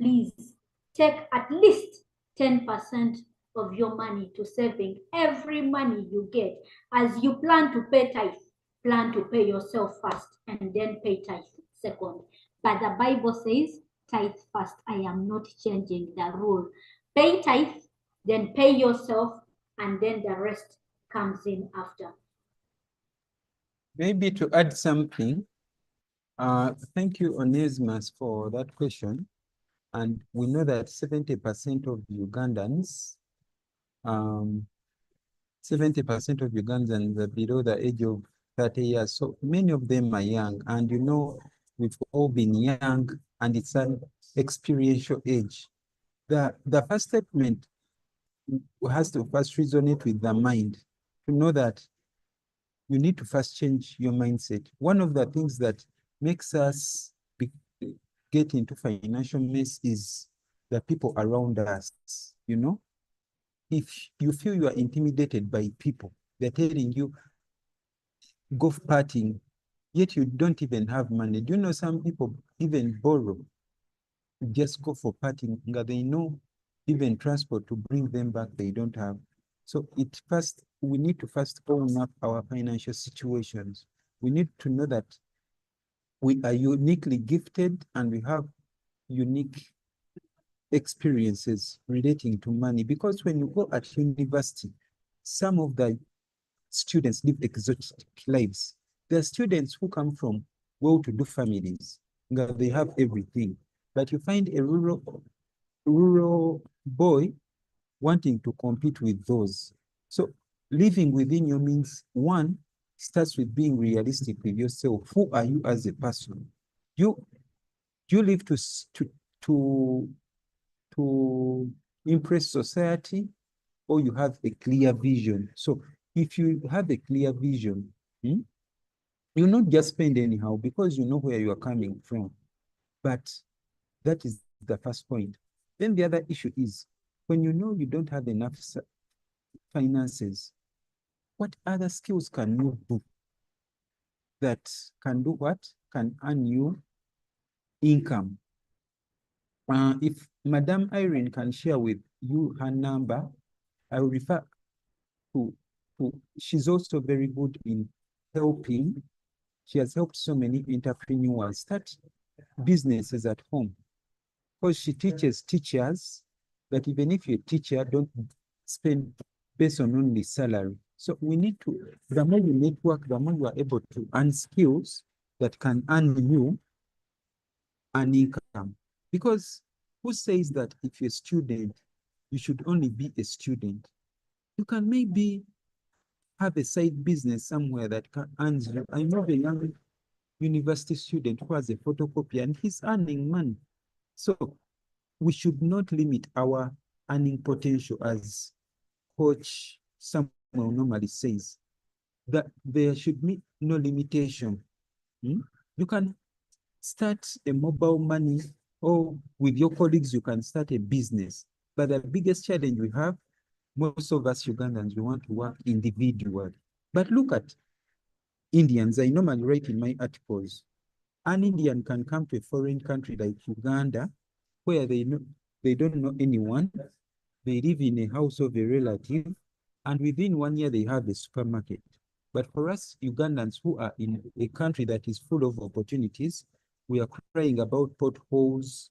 please take at least 10% of your money to saving. Every money you get, as you plan to pay tithe, plan to pay yourself first and then pay tithe second. But the Bible says, tithe first. I am not changing the rule. Pay tithe, then pay yourself, and then the rest comes in after. Maybe to add something, thank you, Onesimus, for that question. And we know that 70% of Ugandans, 70% of Ugandans are below the age of 30 years. So many of them are young. And you know, we've all been young, and it's an experiential age. The first statement has to first resonate with the mind to know that you need to first change your mindset. One of the things that makes us get into financial mess is the people around us, you know? If you feel you are intimidated by people, they're telling you, go partying, yet you don't even have money. Do you know some people even borrow, just go for partying, they know even transport to bring them back, they don't have. So we need to first own up our financial situations. We need to know that we are uniquely gifted and we have unique experiences relating to money. Because when you go at university, some of the students live exotic lives. There are students who come from well-to-do families. They have everything. But you find a rural boy wanting to compete with those. So living within your means, one, starts with being realistic with yourself. Who are you as a person? You live to impress society, or you have a clear vision. So if you have a clear vision, you not just spend anyhow because you know where you are coming from. But that is the first point. Then the other issue is, when you know you don't have enough finances, what other skills can you do that can do what? Can earn you income? If Madam Irene can share with you her number, I will refer to she's also very good in helping. She has helped so many entrepreneurs start businesses at home, because she teaches teachers that even if you're a teacher, don't spend based on only salary. So we need to, the more you network, the more you are able to earn skills that can earn you an income. Because who says that if you're a student, you should only be a student? You can maybe have a side business somewhere that can earn you. I know a young university student who has a photocopy and he's earning money. So we should not limit our earning potential, as Coach Samuel normally says, that there should be no limitation. You can start a mobile money, or with your colleagues, you can start a business. But the biggest challenge we have, most of us Ugandans, we want to work individually. But look at Indians. I normally write in my articles, an Indian can come to a foreign country like Uganda, where they don't know anyone. They live in a house of a relative, and within 1 year, they have a supermarket. But for us Ugandans who are in a country that is full of opportunities, we are crying about potholes,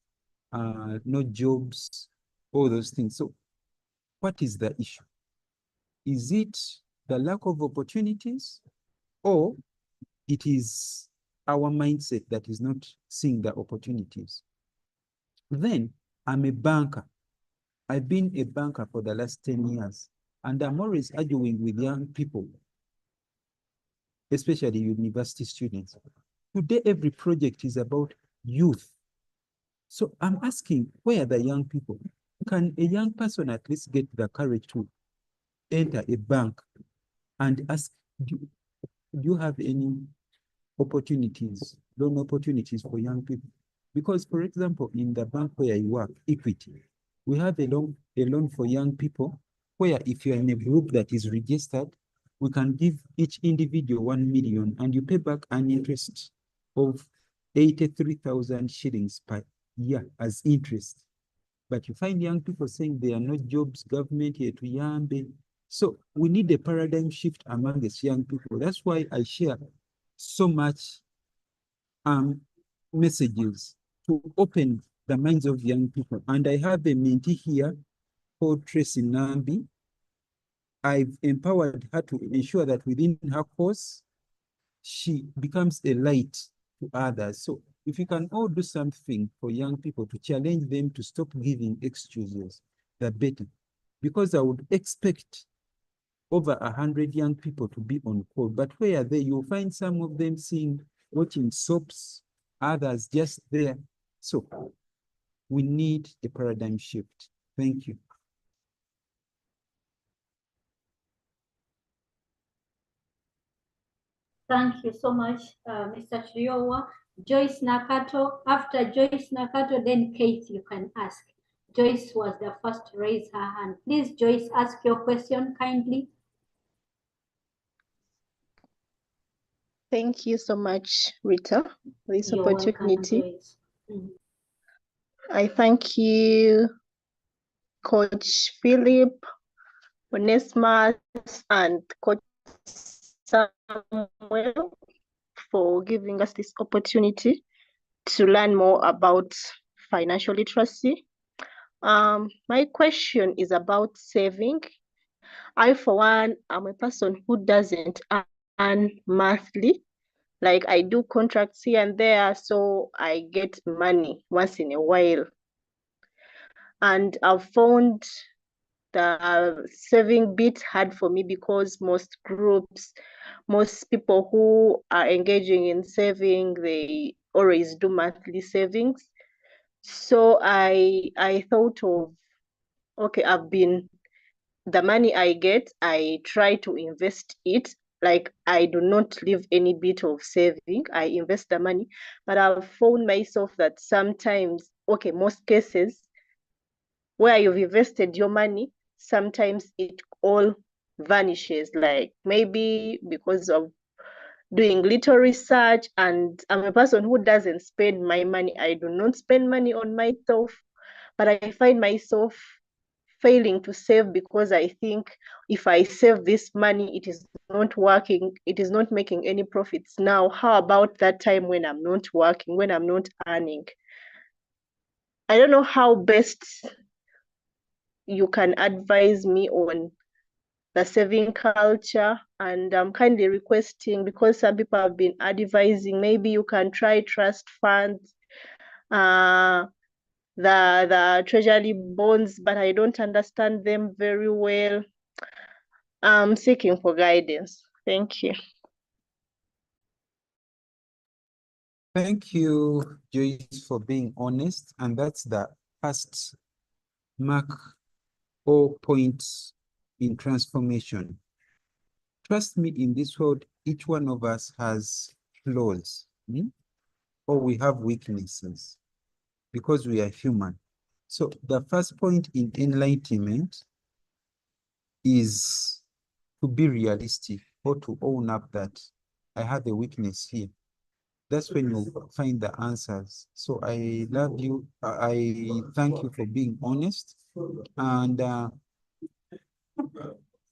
no jobs, all those things. So what is the issue? Is it the lack of opportunities, or it is our mindset that is not seeing the opportunities? Then I'm a banker. I've been a banker for the last 10 years, and I'm always arguing with young people, especially university students. Today, every project is about youth. So I'm asking, where are the young people? Can a young person at least get the courage to enter a bank and ask, do you have any opportunities, loan opportunities for young people? Because, for example, in the bank where I work, Equity, we have a loan for young people where if you're in a group that is registered, we can give each individual 1 million and you pay back an interest of 83,000 shillings per year as interest. But you find young people saying there are no jobs, government here to yambe. So we need a paradigm shift among these young people. That's why I share so much messages to open the minds of young people. And I have a mentee here called Tracy Nambi. I've empowered her to ensure that within her course, she becomes a light to others. So if you can all do something for young people to challenge them to stop giving excuses, the better. Because I would expect over 100 young people to be on call, but where are they? You'll find some of them watching soaps, others just there. So we need a paradigm shift. Thank you. Thank you so much, Mr. Kiryowa. Joyce Nakato. After Joyce Nakato, then Kate, you can ask. Joyce was the first to raise her hand. Please, Joyce, ask your question kindly. Thank you so much, Ritah, for this You're welcome, opportunity. Joyce. I thank you, Coach Phillip, Onesmus, and Coach Samuel for giving us this opportunity to learn more about financial literacy. My question is about saving. I, for one, am a person who doesn't earn monthly. Like I do contracts here and there, so I get money once in a while. And I've found the saving bit hard for me because most groups, most people who are engaging in saving, they always do monthly savings. So I thought of, okay, the money I get, I try to invest it. Like I do not leave any bit of saving, I invest the money. But I've found myself that sometimes, okay, most cases where you've invested your money, sometimes it all vanishes, like maybe because of doing little research. And I'm a person who doesn't spend my money. I do not spend money on myself, but I find myself failing to save because I think if I save this money, it is not working, it is not making any profits. Now, how about that time when I'm not working, when I'm not earning? I don't know how best you can advise me on the saving culture, and I'm kindly requesting, because some people have been advising, maybe you can try trust funds, the treasury bonds, but I don't understand them very well. I'm seeking for guidance. Thank you. Thank you, Joyce, for being honest. And that's the first mark or point in transformation. Trust me, in this world, each one of us has flaws, or we have weaknesses because we are human. So the first point in enlightenment is to be realistic or to own up that I have a weakness here. That's when you find the answers. So I love you. I thank you for being honest. And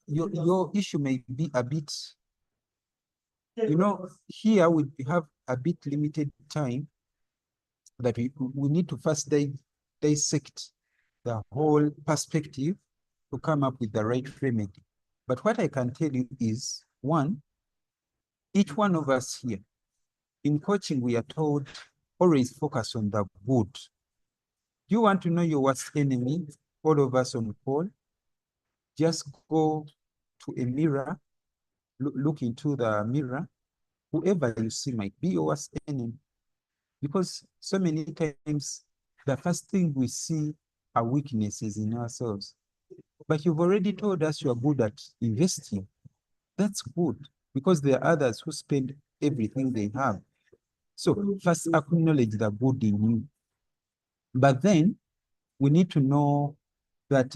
your issue may be a bit, here we have a bit limited time that we need to first dissect the whole perspective to come up with the right remedy. But what I can tell you is, one, each one of us here, in coaching, we are told, always focus on the good. Do you want to know your worst enemy? All of us on call, just go to a mirror, look into the mirror whoever you see might be your worst enemy. Because so many times, the first thing we see are weaknesses in ourselves. But you've already told us you are good at investing. That's good, because there are others who spend everything they have. So first acknowledge the good in you. But then we need to know that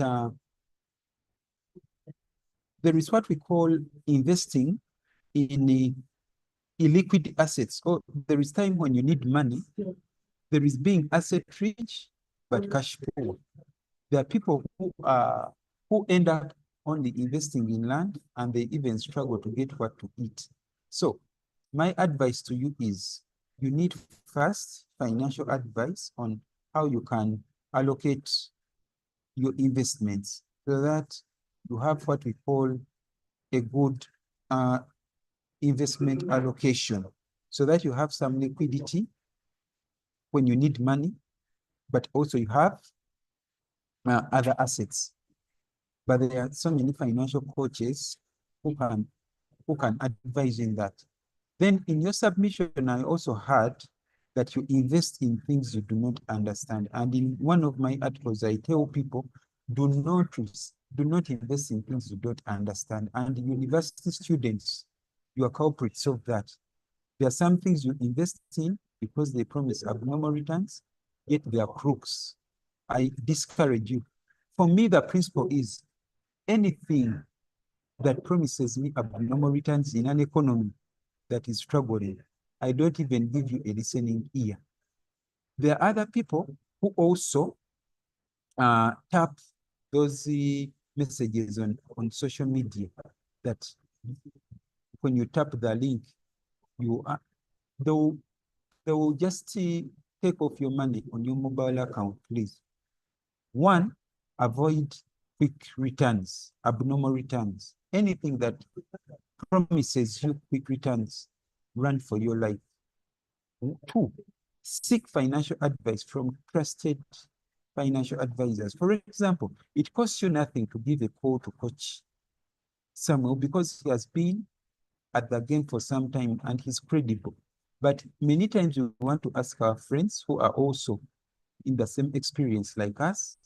there is what we call investing in illiquid assets. Or there is time when you need money. There is being asset rich, but cash poor. There are people who end up only investing in land, and they even struggle to get what to eat. So my advice to you is you need first financial advice on how you can allocate your investments so that you have what we call a good investment allocation, so that you have some liquidity when you need money, but also you have other assets. But there are so many financial coaches who can advise in that. Then in your submission, I also heard that you invest in things you do not understand. And in one of my articles, I tell people, do not invest in things you don't understand. And university students, you are culprits of that. There are some things you invest in because they promise abnormal returns, yet they are crooks. I discourage you. For me, the principle is anything that promises me abnormal returns in an economy that is struggling, I don't even give you a listening ear. There are other people who also tap those messages on social media that when you tap the link, they will just take off your money on your mobile account, please. One, avoid quick returns, abnormal returns. Anything that promises you quick returns, run for your life. Two, seek financial advice from trusted financial advisors. For example, it costs you nothing to give a call to Coach Samuel because he has been at the game for some time and he's credible. But many times we want to ask our friends who are also in the same experience like us.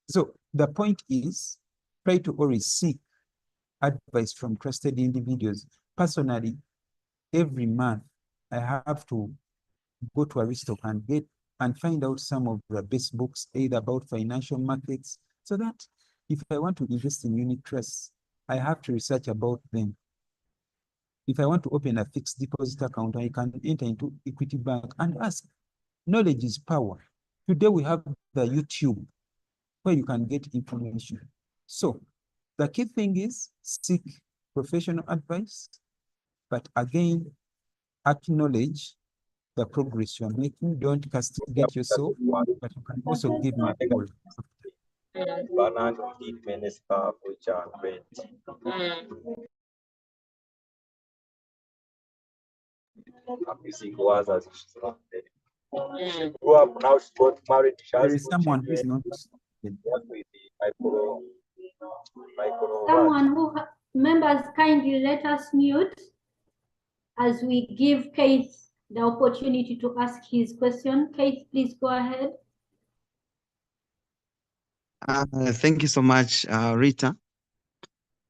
So the point is, try to always seek advice from trusted individuals. Personally, every month I have to go to Aristotle and find out some of the best books, either about financial markets, so that if I want to invest in unit trusts, I have to research about them. If I want to open a fixed deposit account, I can enter into Equity Bank and ask. Knowledge is power. Today we have the YouTube where you can get information. So the key thing is seek professional advice, but again, acknowledge the progress you are making. Don't castigate yourself, but you can also give me a call. There is someone who is not. Members, kindly let us mute as we give Keith the opportunity to ask his question. Keith, please go ahead. Thank you so much, Ritah.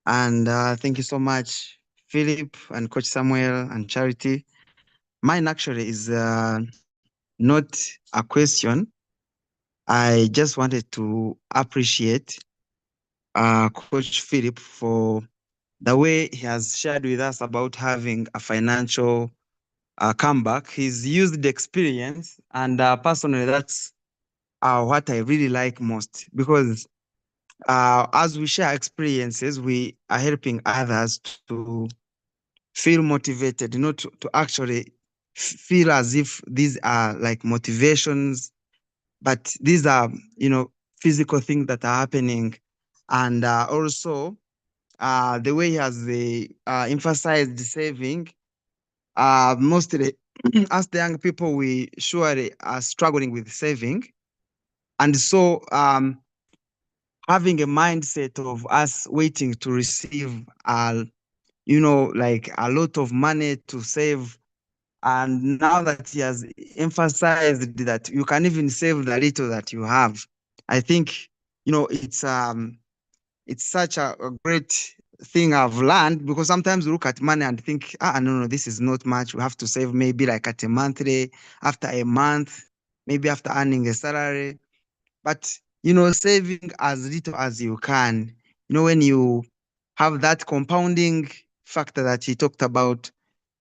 And thank you so much, Philip and Coach Samuel and Charity. Mine actually is not a question. I just wanted to appreciate Coach Philip for the way he has shared with us about having a financial comeback. He's used the experience, and personally, that's what I really like most, because as we share experiences, we are helping others to feel motivated, to actually feel as if these are like motivations, but these are, physical things that are happening. And also, the way he has emphasized the saving, mostly as the young people, we surely are struggling with saving. And so having a mindset of us waiting to receive like a lot of money to save. And now that he has emphasized that you can even save the little that you have, I think, it's such a great thing I've learned, because sometimes we look at money and think, no, this is not much. We have to save maybe like at a monthly, after a month, maybe after earning a salary. But, saving as little as you can, when you have that compounding factor that he talked about,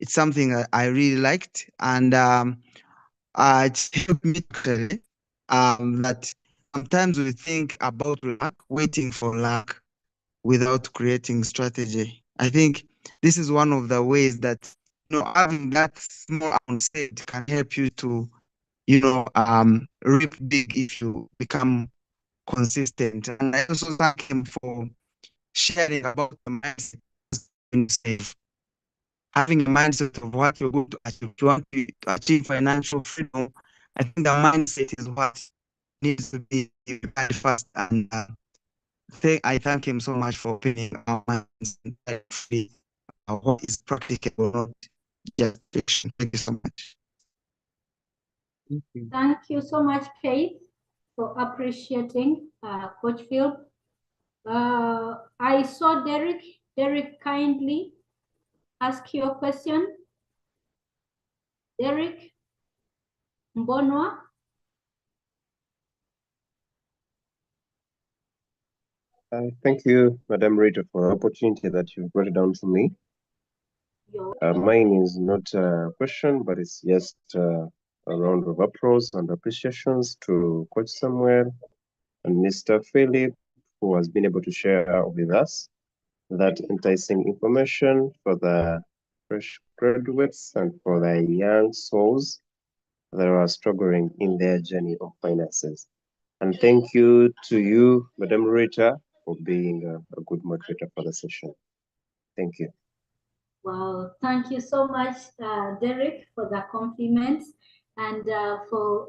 it's something I really liked. And it helped me actually, that sometimes we think about luck, waiting for luck without creating strategy. I think this is one of the ways that, having that small amount saved can help you to, reap big if you become consistent. And I also thank him for sharing about the mindset when you save. Having a mindset of what you're going to achieve. If you want to achieve financial freedom, I think the mindset is what needs to be very fast. And I thank him so much for opening our minds and free what is practicable, not just fiction. Thank you so much. Thank you. Thank you so much, Faith, for appreciating Coach Phil. I saw Derek. Derek, kindly ask your question. Derek Mbonwa. Thank you, Madam Ritah, for the opportunity that you brought down to me. Mine is not a question, but it's just a round of applause and appreciations to Coach Samuel and Mr. Phillip, who has been able to share with us that enticing information for the fresh graduates and for the young souls that are struggling in their journey of finances. And thank you to you, Madam Ritah, for being a good moderator for the session. Thank you. Wow, thank you so much, Derek, for the compliments and for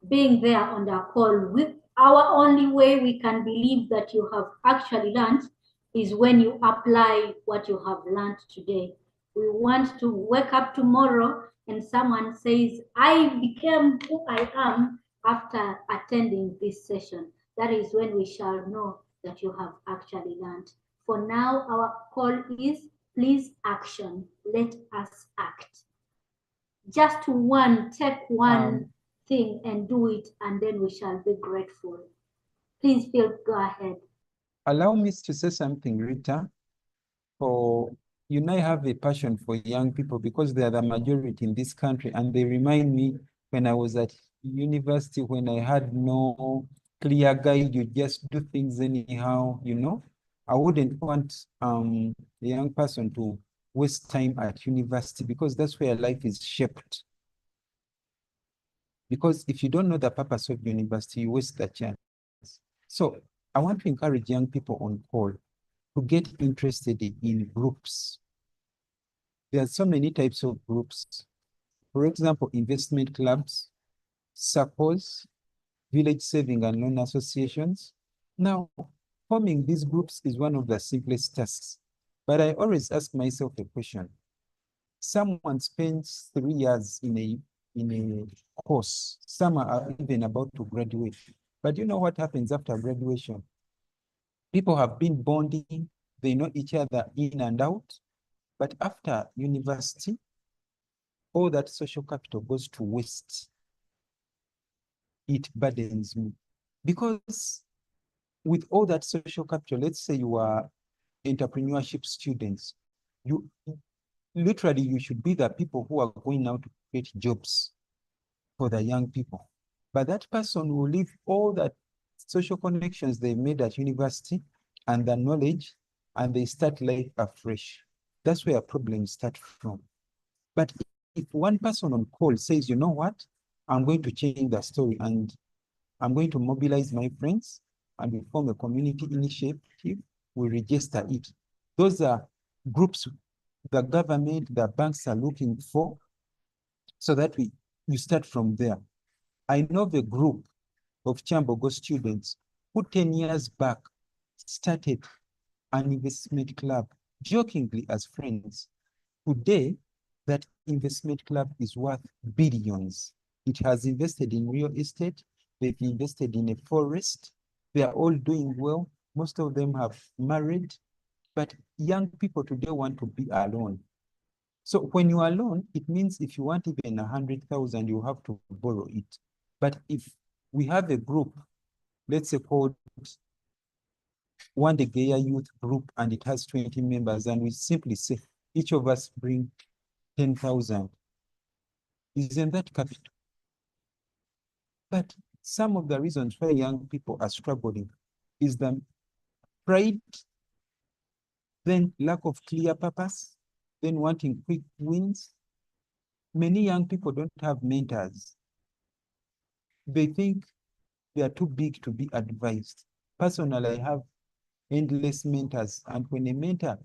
being there on the call. Our only way we can believe that you have actually learned is when you apply what you have learned today. We want to wake up tomorrow and someone says, I became who I am after attending this session. That is when we shall know that you have actually learned. For now, our call is please action. Let us act. Just take one thing and do it, and then we shall be grateful. Please, Phil, go ahead. Allow me to say something, Ritah. You know, I have a passion for young people because they are the majority in this country, and they remind me when I was at university, when I had no clear guide, you just do things anyhow, I wouldn't want a young person to waste time at university because that's where life is shaped. Because if you don't know the purpose of university, you waste the chance. So I want to encourage young people on call to get interested in groups. There are so many types of groups. For example, investment clubs, circles, village saving and loan associations. Now, forming these groups is one of the simplest tasks, but I always ask myself a question. Someone spends 3 years in a course. Some are even about to graduate. But you know what happens after graduation? People have been bonding, they know each other in and out. But after university, all that social capital goes to waste. It burdens me. Because with all that social capital, let's say you are entrepreneurship students, you should be the people who are going out to create jobs for the young people. But that person will leave all that social connections they made at university and the knowledge, and they start life afresh. That's where problems start from. But if one person on call says, you know what, I'm going to change the story and I'm going to mobilize my friends and we form a community initiative, we register it. Those are groups the government, the banks are looking for, so that you start from there. I know the group of Chambogo students who 10 years back started an investment club jokingly as friends. Today, that investment club is worth billions. It has invested in real estate. They've invested in a forest. They are all doing well. Most of them have married. But young people today want to be alone. So when you are alone, it means if you want even 100,000, you have to borrow it. But if we have a group, let's say called One Day Gaia Youth Group, and it has 20 members, and we simply say each of us bring 10,000. Isn't that capital? But some of the reasons why young people are struggling is the pride, then lack of clear purpose, then wanting quick wins. Many young people don't have mentors. They think they are too big to be advised. Personally, I have endless mentors, and when a mentor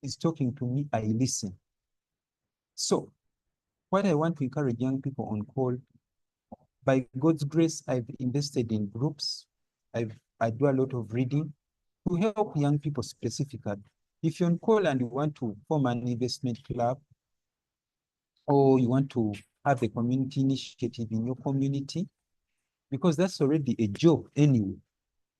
is talking to me, I listen. So what I want to encourage young people on call, by God's grace, I've invested in groups. I do a lot of reading to help young people specifically. If you're on call and you want to form an investment club, or you want to have a community initiative in your community, because that's already a job anyway.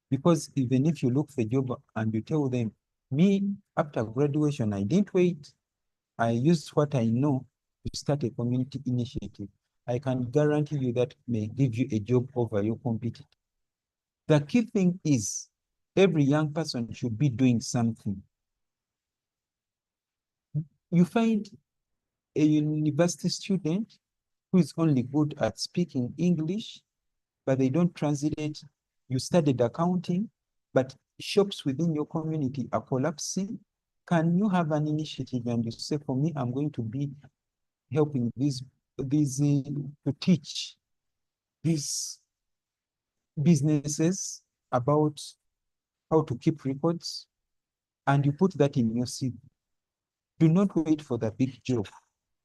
Because even if you look for a job and you tell them, me, after graduation, I didn't wait. I used what I know to start a community initiative. I can guarantee you that may give you a job over your competitor. The key thing is every young person should be doing something. You find a university student who is only good at speaking English, but they don't translate. You studied accounting, but shops within your community are collapsing. Can you have an initiative and you say, for me, I'm going to be helping these to teach these businesses about how to keep records, and you put that in your CV. Do not wait for the big job.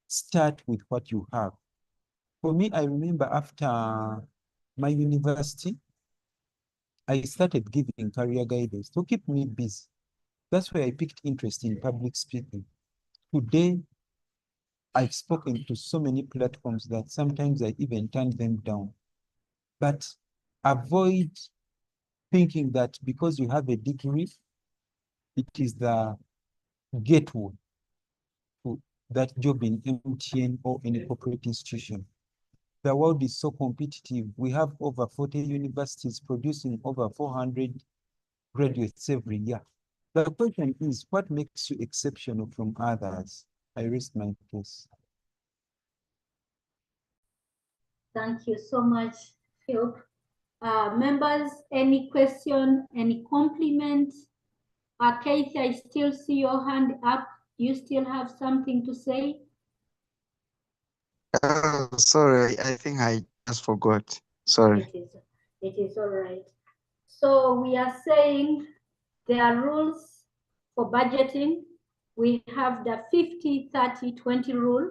Start with what you have. For me, I remember after my university, I started giving career guidance to keep me busy. That's why I picked interest in public speaking. Today, I've spoken to so many platforms that sometimes I even turn them down. But avoid thinking that because you have a degree, it is the gateway to that job in MTN or in a corporate institution. The world is so competitive. We have over 40 universities producing over 400 graduates every year. The question is, what makes you exceptional from others? I rest my case. Thank you so much, Philip. Members, any question, any compliment? Keith, I still see your hand up. Do you still have something to say? Sorry, I think I just forgot. Sorry. It is all right. So we are saying there are rules for budgeting. We have the 50-30-20 rule,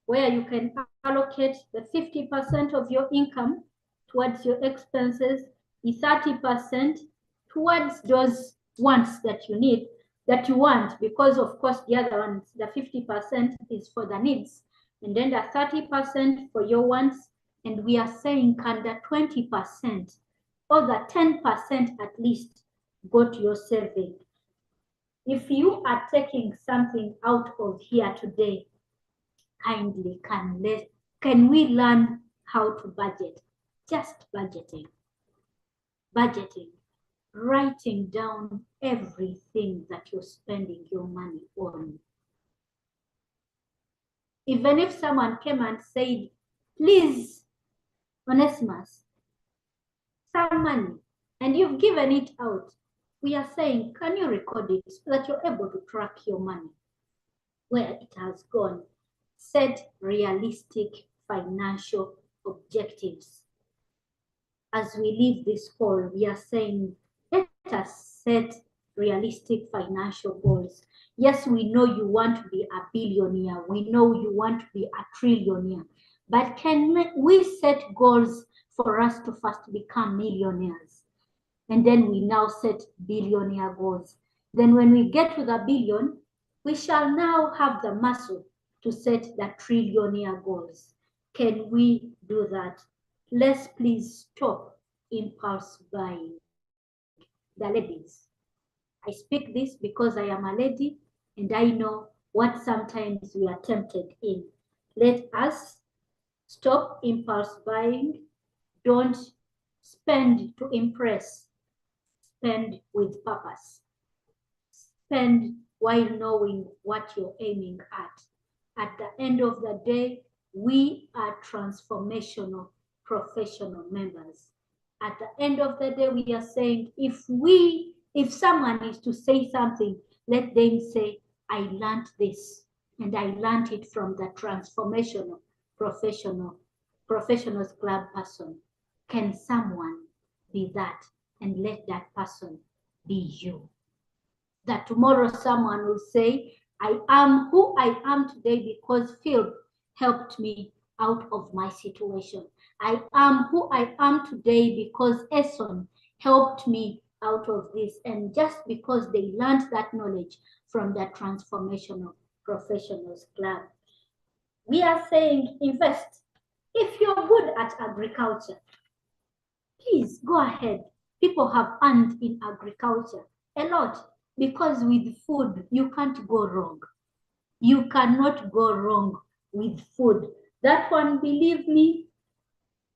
where you can allocate the 50% of your income towards your expenses, the 30% towards those wants that you need, that you want, because of course the other ones, the 50% is for the needs, and then the 30% for your wants, and we are saying can the 20% or the 10% at least go to your saving. If you are taking something out of here today, kindly can we learn how to budget? Just budgeting, writing down everything that you're spending your money on. Even if someone came and said, please, Onesimus, some money, and you've given it out, we are saying, can you record it so that you're able to track your money, where it has gone? Set realistic financial objectives. As we leave this call, we are saying, let us set realistic financial goals. Yes, we know you want to be a billionaire. We know you want to be a trillionaire. But can we set goals for us to first become millionaires? And then we now set billionaire goals. Then when we get to the billion, we shall now have the muscle to set the trillionaire goals. Can we do that? Let's please stop impulse buying. The ladies, I speak this because I am a lady and I know what sometimes we are tempted in. Let us stop impulse buying. Don't spend to impress. Spend with purpose. Spend while knowing what you're aiming at. At the end of the day, we are transformational professional members. At the end of the day, we are saying if someone is to say something, let them say, I learned this, and I learned it from the transformational professionals club person. Can someone be that? And let that person be you. That tomorrow someone will say, I am who I am today because Phil helped me out of my situation. I am who I am today because Eson helped me out of this. And just because they learned that knowledge from the Transformational Professionals Club. We are saying invest. If you're good at agriculture, please go ahead. People have earned in agriculture a lot because with food, you can't go wrong. You cannot go wrong with food. That one, believe me,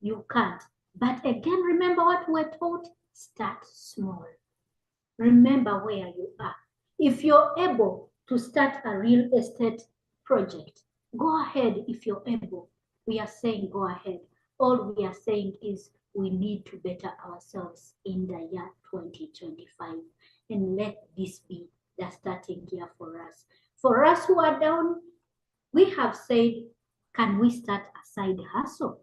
you can't. But again, remember what we're taught? Start small. Remember where you are. If you're able to start a real estate project, go ahead if you're able. We are saying go ahead. All we are saying is we need to better ourselves in the year 2025 and let this be the starting year for us. For us who are down, we have said, can we start a side hustle?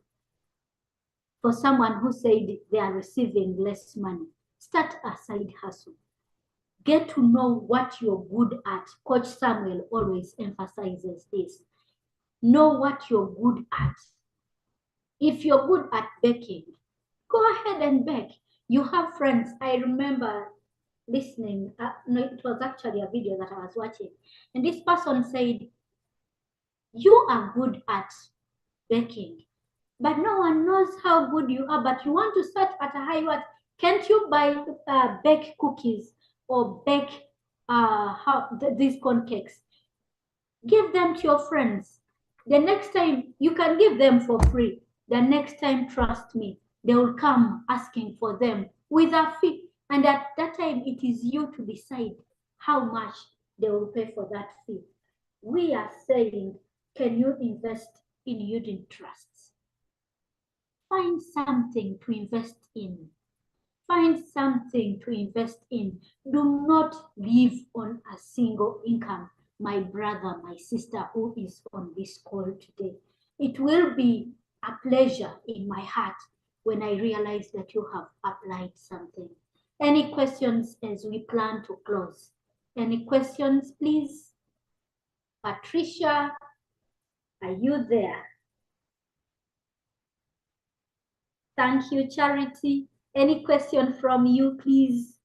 For someone who said they are receiving less money, start a side hustle. Get to know what you're good at. Coach Samuel always emphasizes this. Know what you're good at. If you're good at baking, go ahead and bake. You have friends. I remember listening. No, it was actually a video that I was watching. And this person said, you are good at baking, but no one knows how good you are, but you want to start at a high what? Can't you buy bake cookies or bake these corn cakes? Give them to your friends. The next time, you can give them for free. The next time, trust me, they will come asking for them with a fee. And at that time, it is you to decide how much they will pay for that fee. We are saying, can you invest in unit trusts? Find something to invest in. Find something to invest in. Do not live on a single income, my brother, my sister who is on this call today. It will be a pleasure in my heart when I realize that you have applied something. Any questions as we plan to close? Any questions, please? Patricia, are you there? Thank you, Charity. Any question from you, please?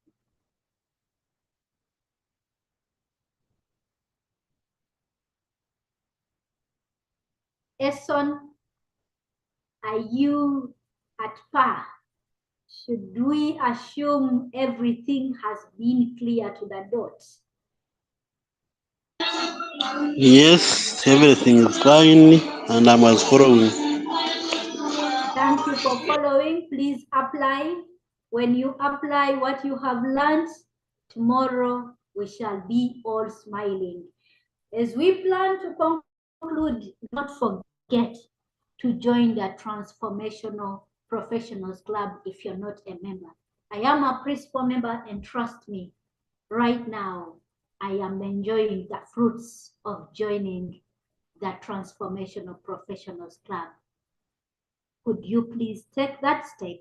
Eson, are you at par? Should we assume everything has been clear to the dot? Yes, everything is fine, and I was following. Thank you for following. Please apply. When you apply what you have learned, tomorrow we shall be all smiling. As we plan to conclude, don't forget to join the Transformational Professionals Club if you're not a member. I am a principal member, and trust me, right now, I am enjoying the fruits of joining the Transformational Professionals Club. Could you please take that step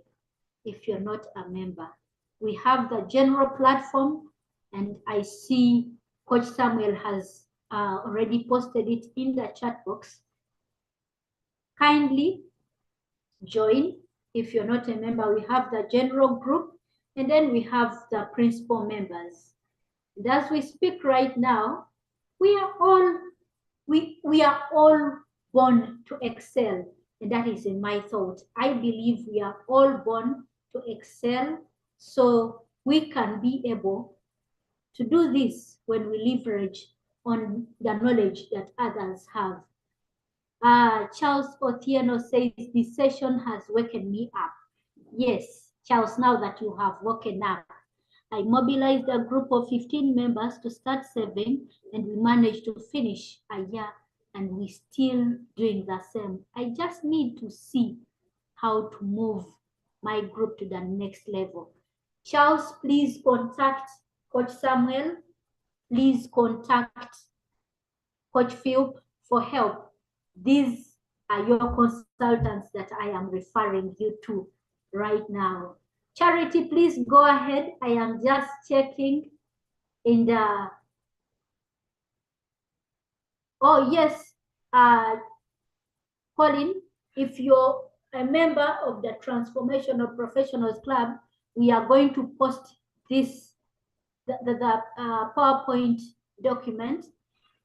if you're not a member? We have the general platform, and I see Coach Samuel has already posted it in the chat box. Kindly join. If you're not a member, we have the general group, and then we have the principal members. And as we speak right now, we are all born to excel. And that is in my thought. I believe we are all born to excel, so we can be able to do this when we leverage on the knowledge that others have. Charles Otieno says, this session has woken me up. Yes, Charles, now that you have woken up, I mobilized a group of 15 members to start saving, and we managed to finish a year, and we still doing the same. I just need to see how to move my group to the next level. Charles, please contact Coach Samuel. Please contact Coach Phillip for help. These are your consultants that I am referring you to right now. Charity, please go ahead. I am just checking in the, oh yes, Colin, if you're a member of the Transformational Professionals Club, we are going to post this, the PowerPoint document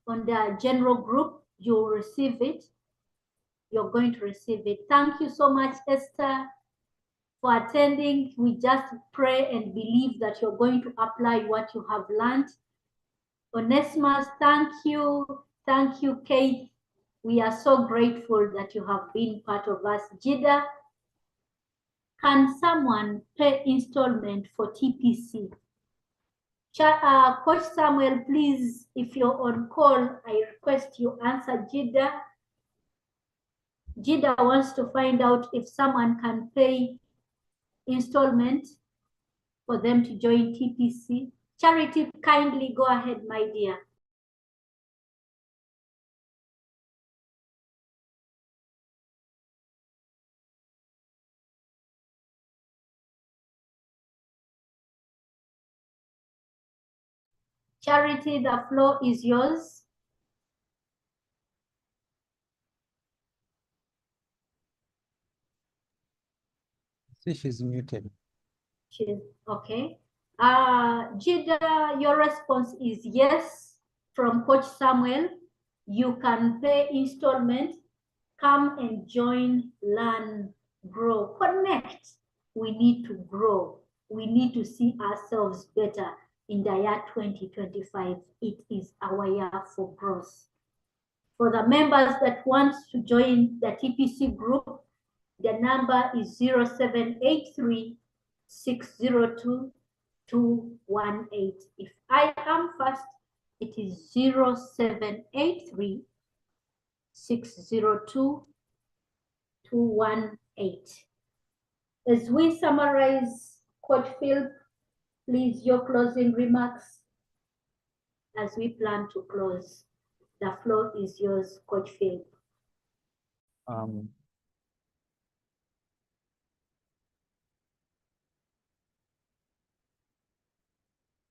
on the general group. You'll receive it. You're going to receive it. Thank you so much, Esther, for attending. We just pray and believe that you're going to apply what you have learned. Onesimus, thank you. Thank you, Kate. We are so grateful that you have been part of us. Jida, can someone pay installment for TPC? Coach Samuel, please, if you're on call, I request you answer Jida. Jida wants to find out if someone can pay installment for them to join TPC. Charity, kindly go ahead, my dear. Charity, the floor is yours. See, she's muted. She's okay. Jida, your response is yes. From Coach Samuel, you can pay installment. Come and join, learn, grow, connect. We need to grow. We need to see ourselves better in the year 2025. It is our year for growth. For the members that want to join the TPC group, the number is 0783 602 218. If I am first, it is 0783 602 218. As we summarize, Coach Phil, please, your closing remarks as we plan to close. The floor is yours, Coach Phil.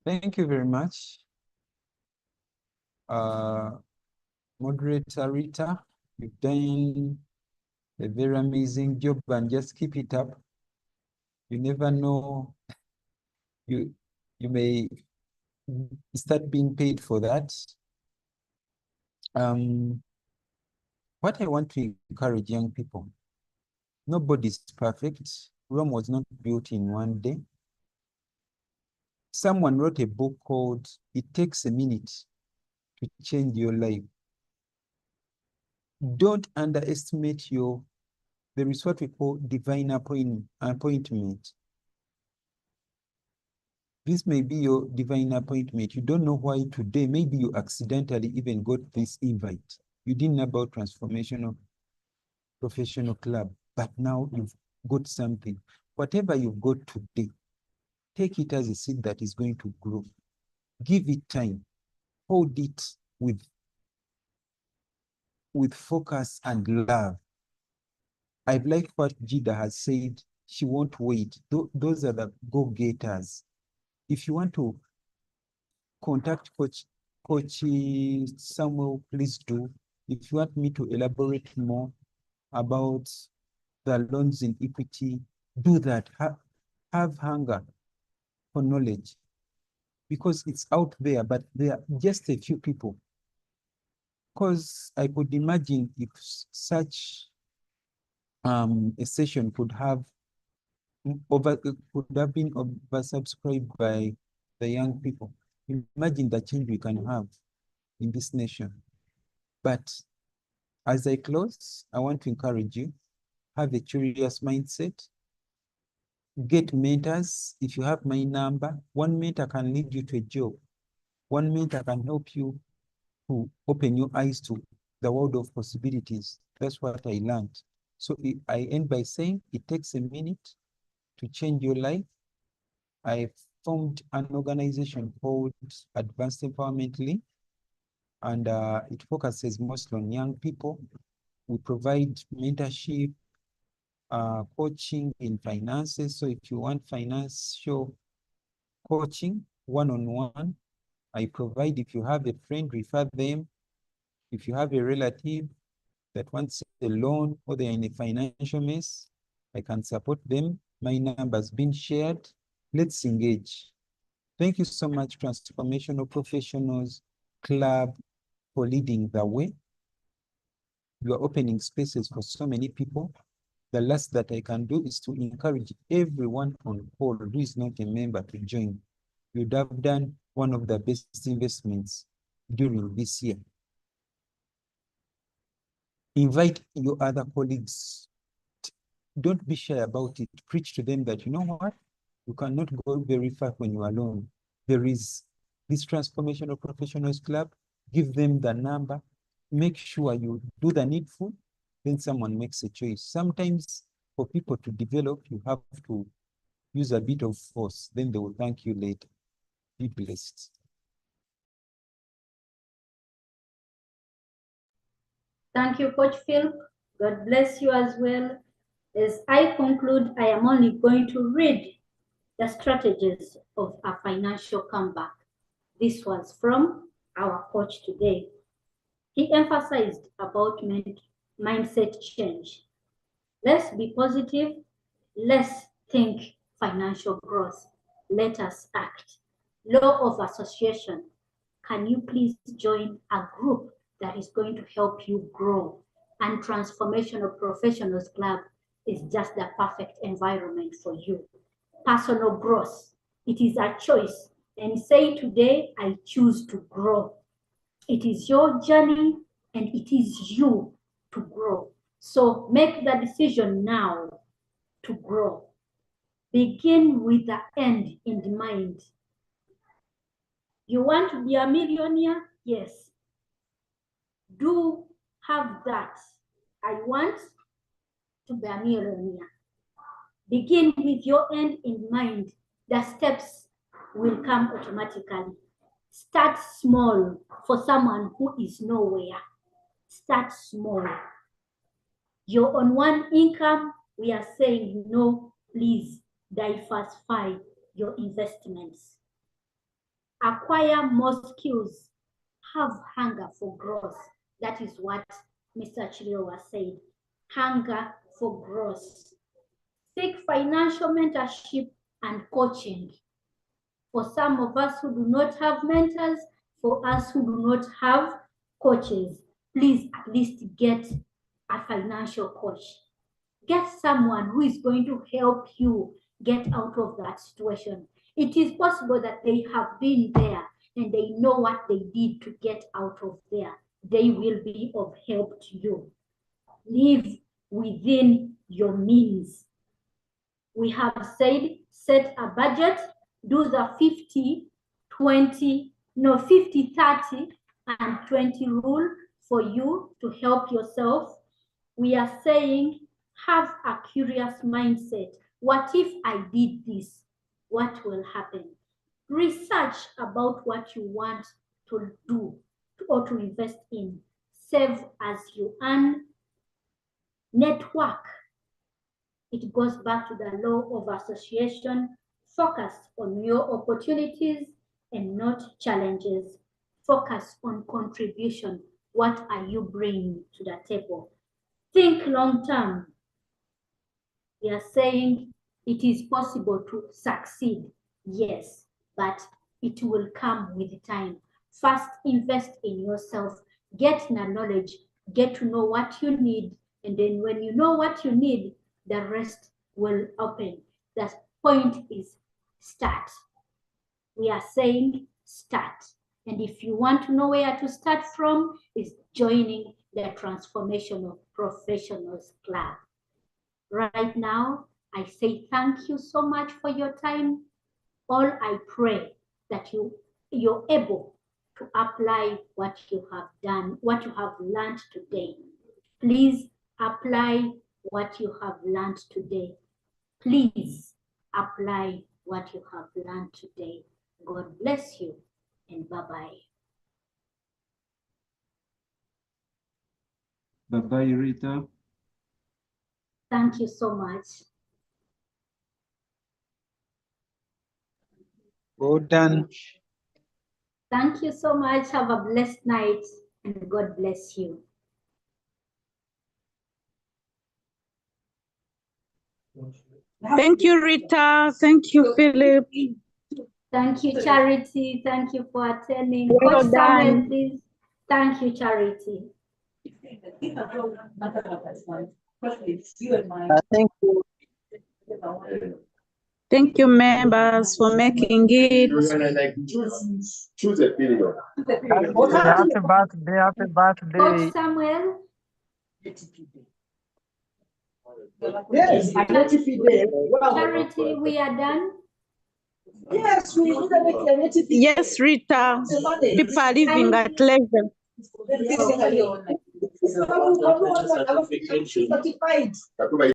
Thank you very much. Moderator Ritah, you've done a very amazing job, and just keep it up. You never know, you may start being paid for that. What I want to encourage young people, nobody's perfect. Rome was not built in one day. Someone wrote a book called It Takes a Minute to Change Your Life. Don't underestimate there is what we call divine appointment. This may be your divine appointment. You don't know why today. Maybe you accidentally even got this invite. You didn't know about Transformational Professional Club, but now you've got something. Whatever you've got today, take it as a seed that is going to grow. Give it time. Hold it with focus and love. I like what Jida has said. She won't wait. Those are the go-getters. If you want to contact Coach Samuel, please do. If you want me to elaborate more about the loans in equity, do that. Have hunger for knowledge. because it's out there, but there are just a few people. Because I could imagine if such a session could have been oversubscribed by the young people. Imagine the change we can have in this nation. But as I close, I want to encourage you, have a curious mindset, get mentors. If you have my number, one mentor can lead you to a job. One mentor can help you to open your eyes to the world of possibilities. That's what I learned. So I end by saying it takes a minute to change your life. I formed an organization called Advanced Empowerment Link, and it focuses mostly on young people. We provide mentorship, coaching in finances. So if you want financial coaching, one-on-one, I provide. If you have a friend, refer them. If you have a relative that wants a loan or they're in a financial mess, I can support them. My number's been shared. Let's engage. Thank you so much, Transformational Professionals Club, for leading the way. You are opening spaces for so many people. The last that I can do is to encourage everyone on call who is not a member to join. You'd have done one of the best investments during this year. Invite your other colleagues. Don't be shy about it. Preach to them that, you know what? You cannot go very far when you're alone. There is this Transformational Professionals Club. Give them the number. Make sure you do the needful. Then someone makes a choice. Sometimes for people to develop, you have to use a bit of force. Then they will thank you later. Be blessed. Thank you, Coach Phil. God bless you as well. As I conclude, I am only going to read the strategies of a financial comeback. This was from our coach today. He emphasized about mindset change. Let's be positive. Let's think financial growth. Let us act. Law of association. Can you please join a group that is going to help you grow? And Transformational Professionals Club is just the perfect environment for you. Personal growth. It is a choice. And say today, I choose to grow. It is your journey and it is you to grow. So make the decision now to grow. Begin with the end in mind. You want to be a millionaire? Yes. Do have that. I want to be a millionaire. Begin with your end in mind. The steps will come automatically. Start small for someone who is nowhere. Start small. You're on one income, we are saying no, please diversify your investments. Acquire more skills. Have hunger for growth. That is what Mr. Kiryowa said. Hunger for growth. Seek financial mentorship and coaching. For some of us who do not have mentors, for us who do not have coaches, please at least get a financial coach. Get someone who is going to help you get out of that situation. It is possible that they have been there and they know what they did to get out of there. They will be of help to you. Live within your means. We have said, set a budget, do the 50, 30, and 20 rule for you to help yourself. We are saying, have a curious mindset. What if I did this? What will happen? Research about what you want to do or to invest in. Save as you earn. Network. It goes back to the law of association. Focus on your opportunities and not challenges. Focus on contribution. What are you bringing to the table? Think long term. We are saying it is possible to succeed, yes, but It will come with time. First, invest in yourself. Get the knowledge. Get to know what you need. And then when you know what you need, the rest will open. The point is start. We are saying start. And if you want to know where to start from, is joining the Transformational Professionals Club. Right now, I say thank you so much for your time. All I pray that you're able to apply what you have done, what you have learned today. Please apply what you have learned today. Please apply what you have learned today. God bless you and bye-bye. Bye-bye, Ritah. Thank you so much. Well done. Thank you so much. Have a blessed night and God bless you. Thank you, Ritah. Thank you, Philip. Thank you, Charity. Thank you for attending. Well Coach Samuel, done. please. Thank you, Charity. Thank you. Thank you, members, for making it. Happy birthday, happy birthday. Coach Samuel. Yes, Charity, we are done. yes, we Yes, Ritah. People are living at leisure. certified.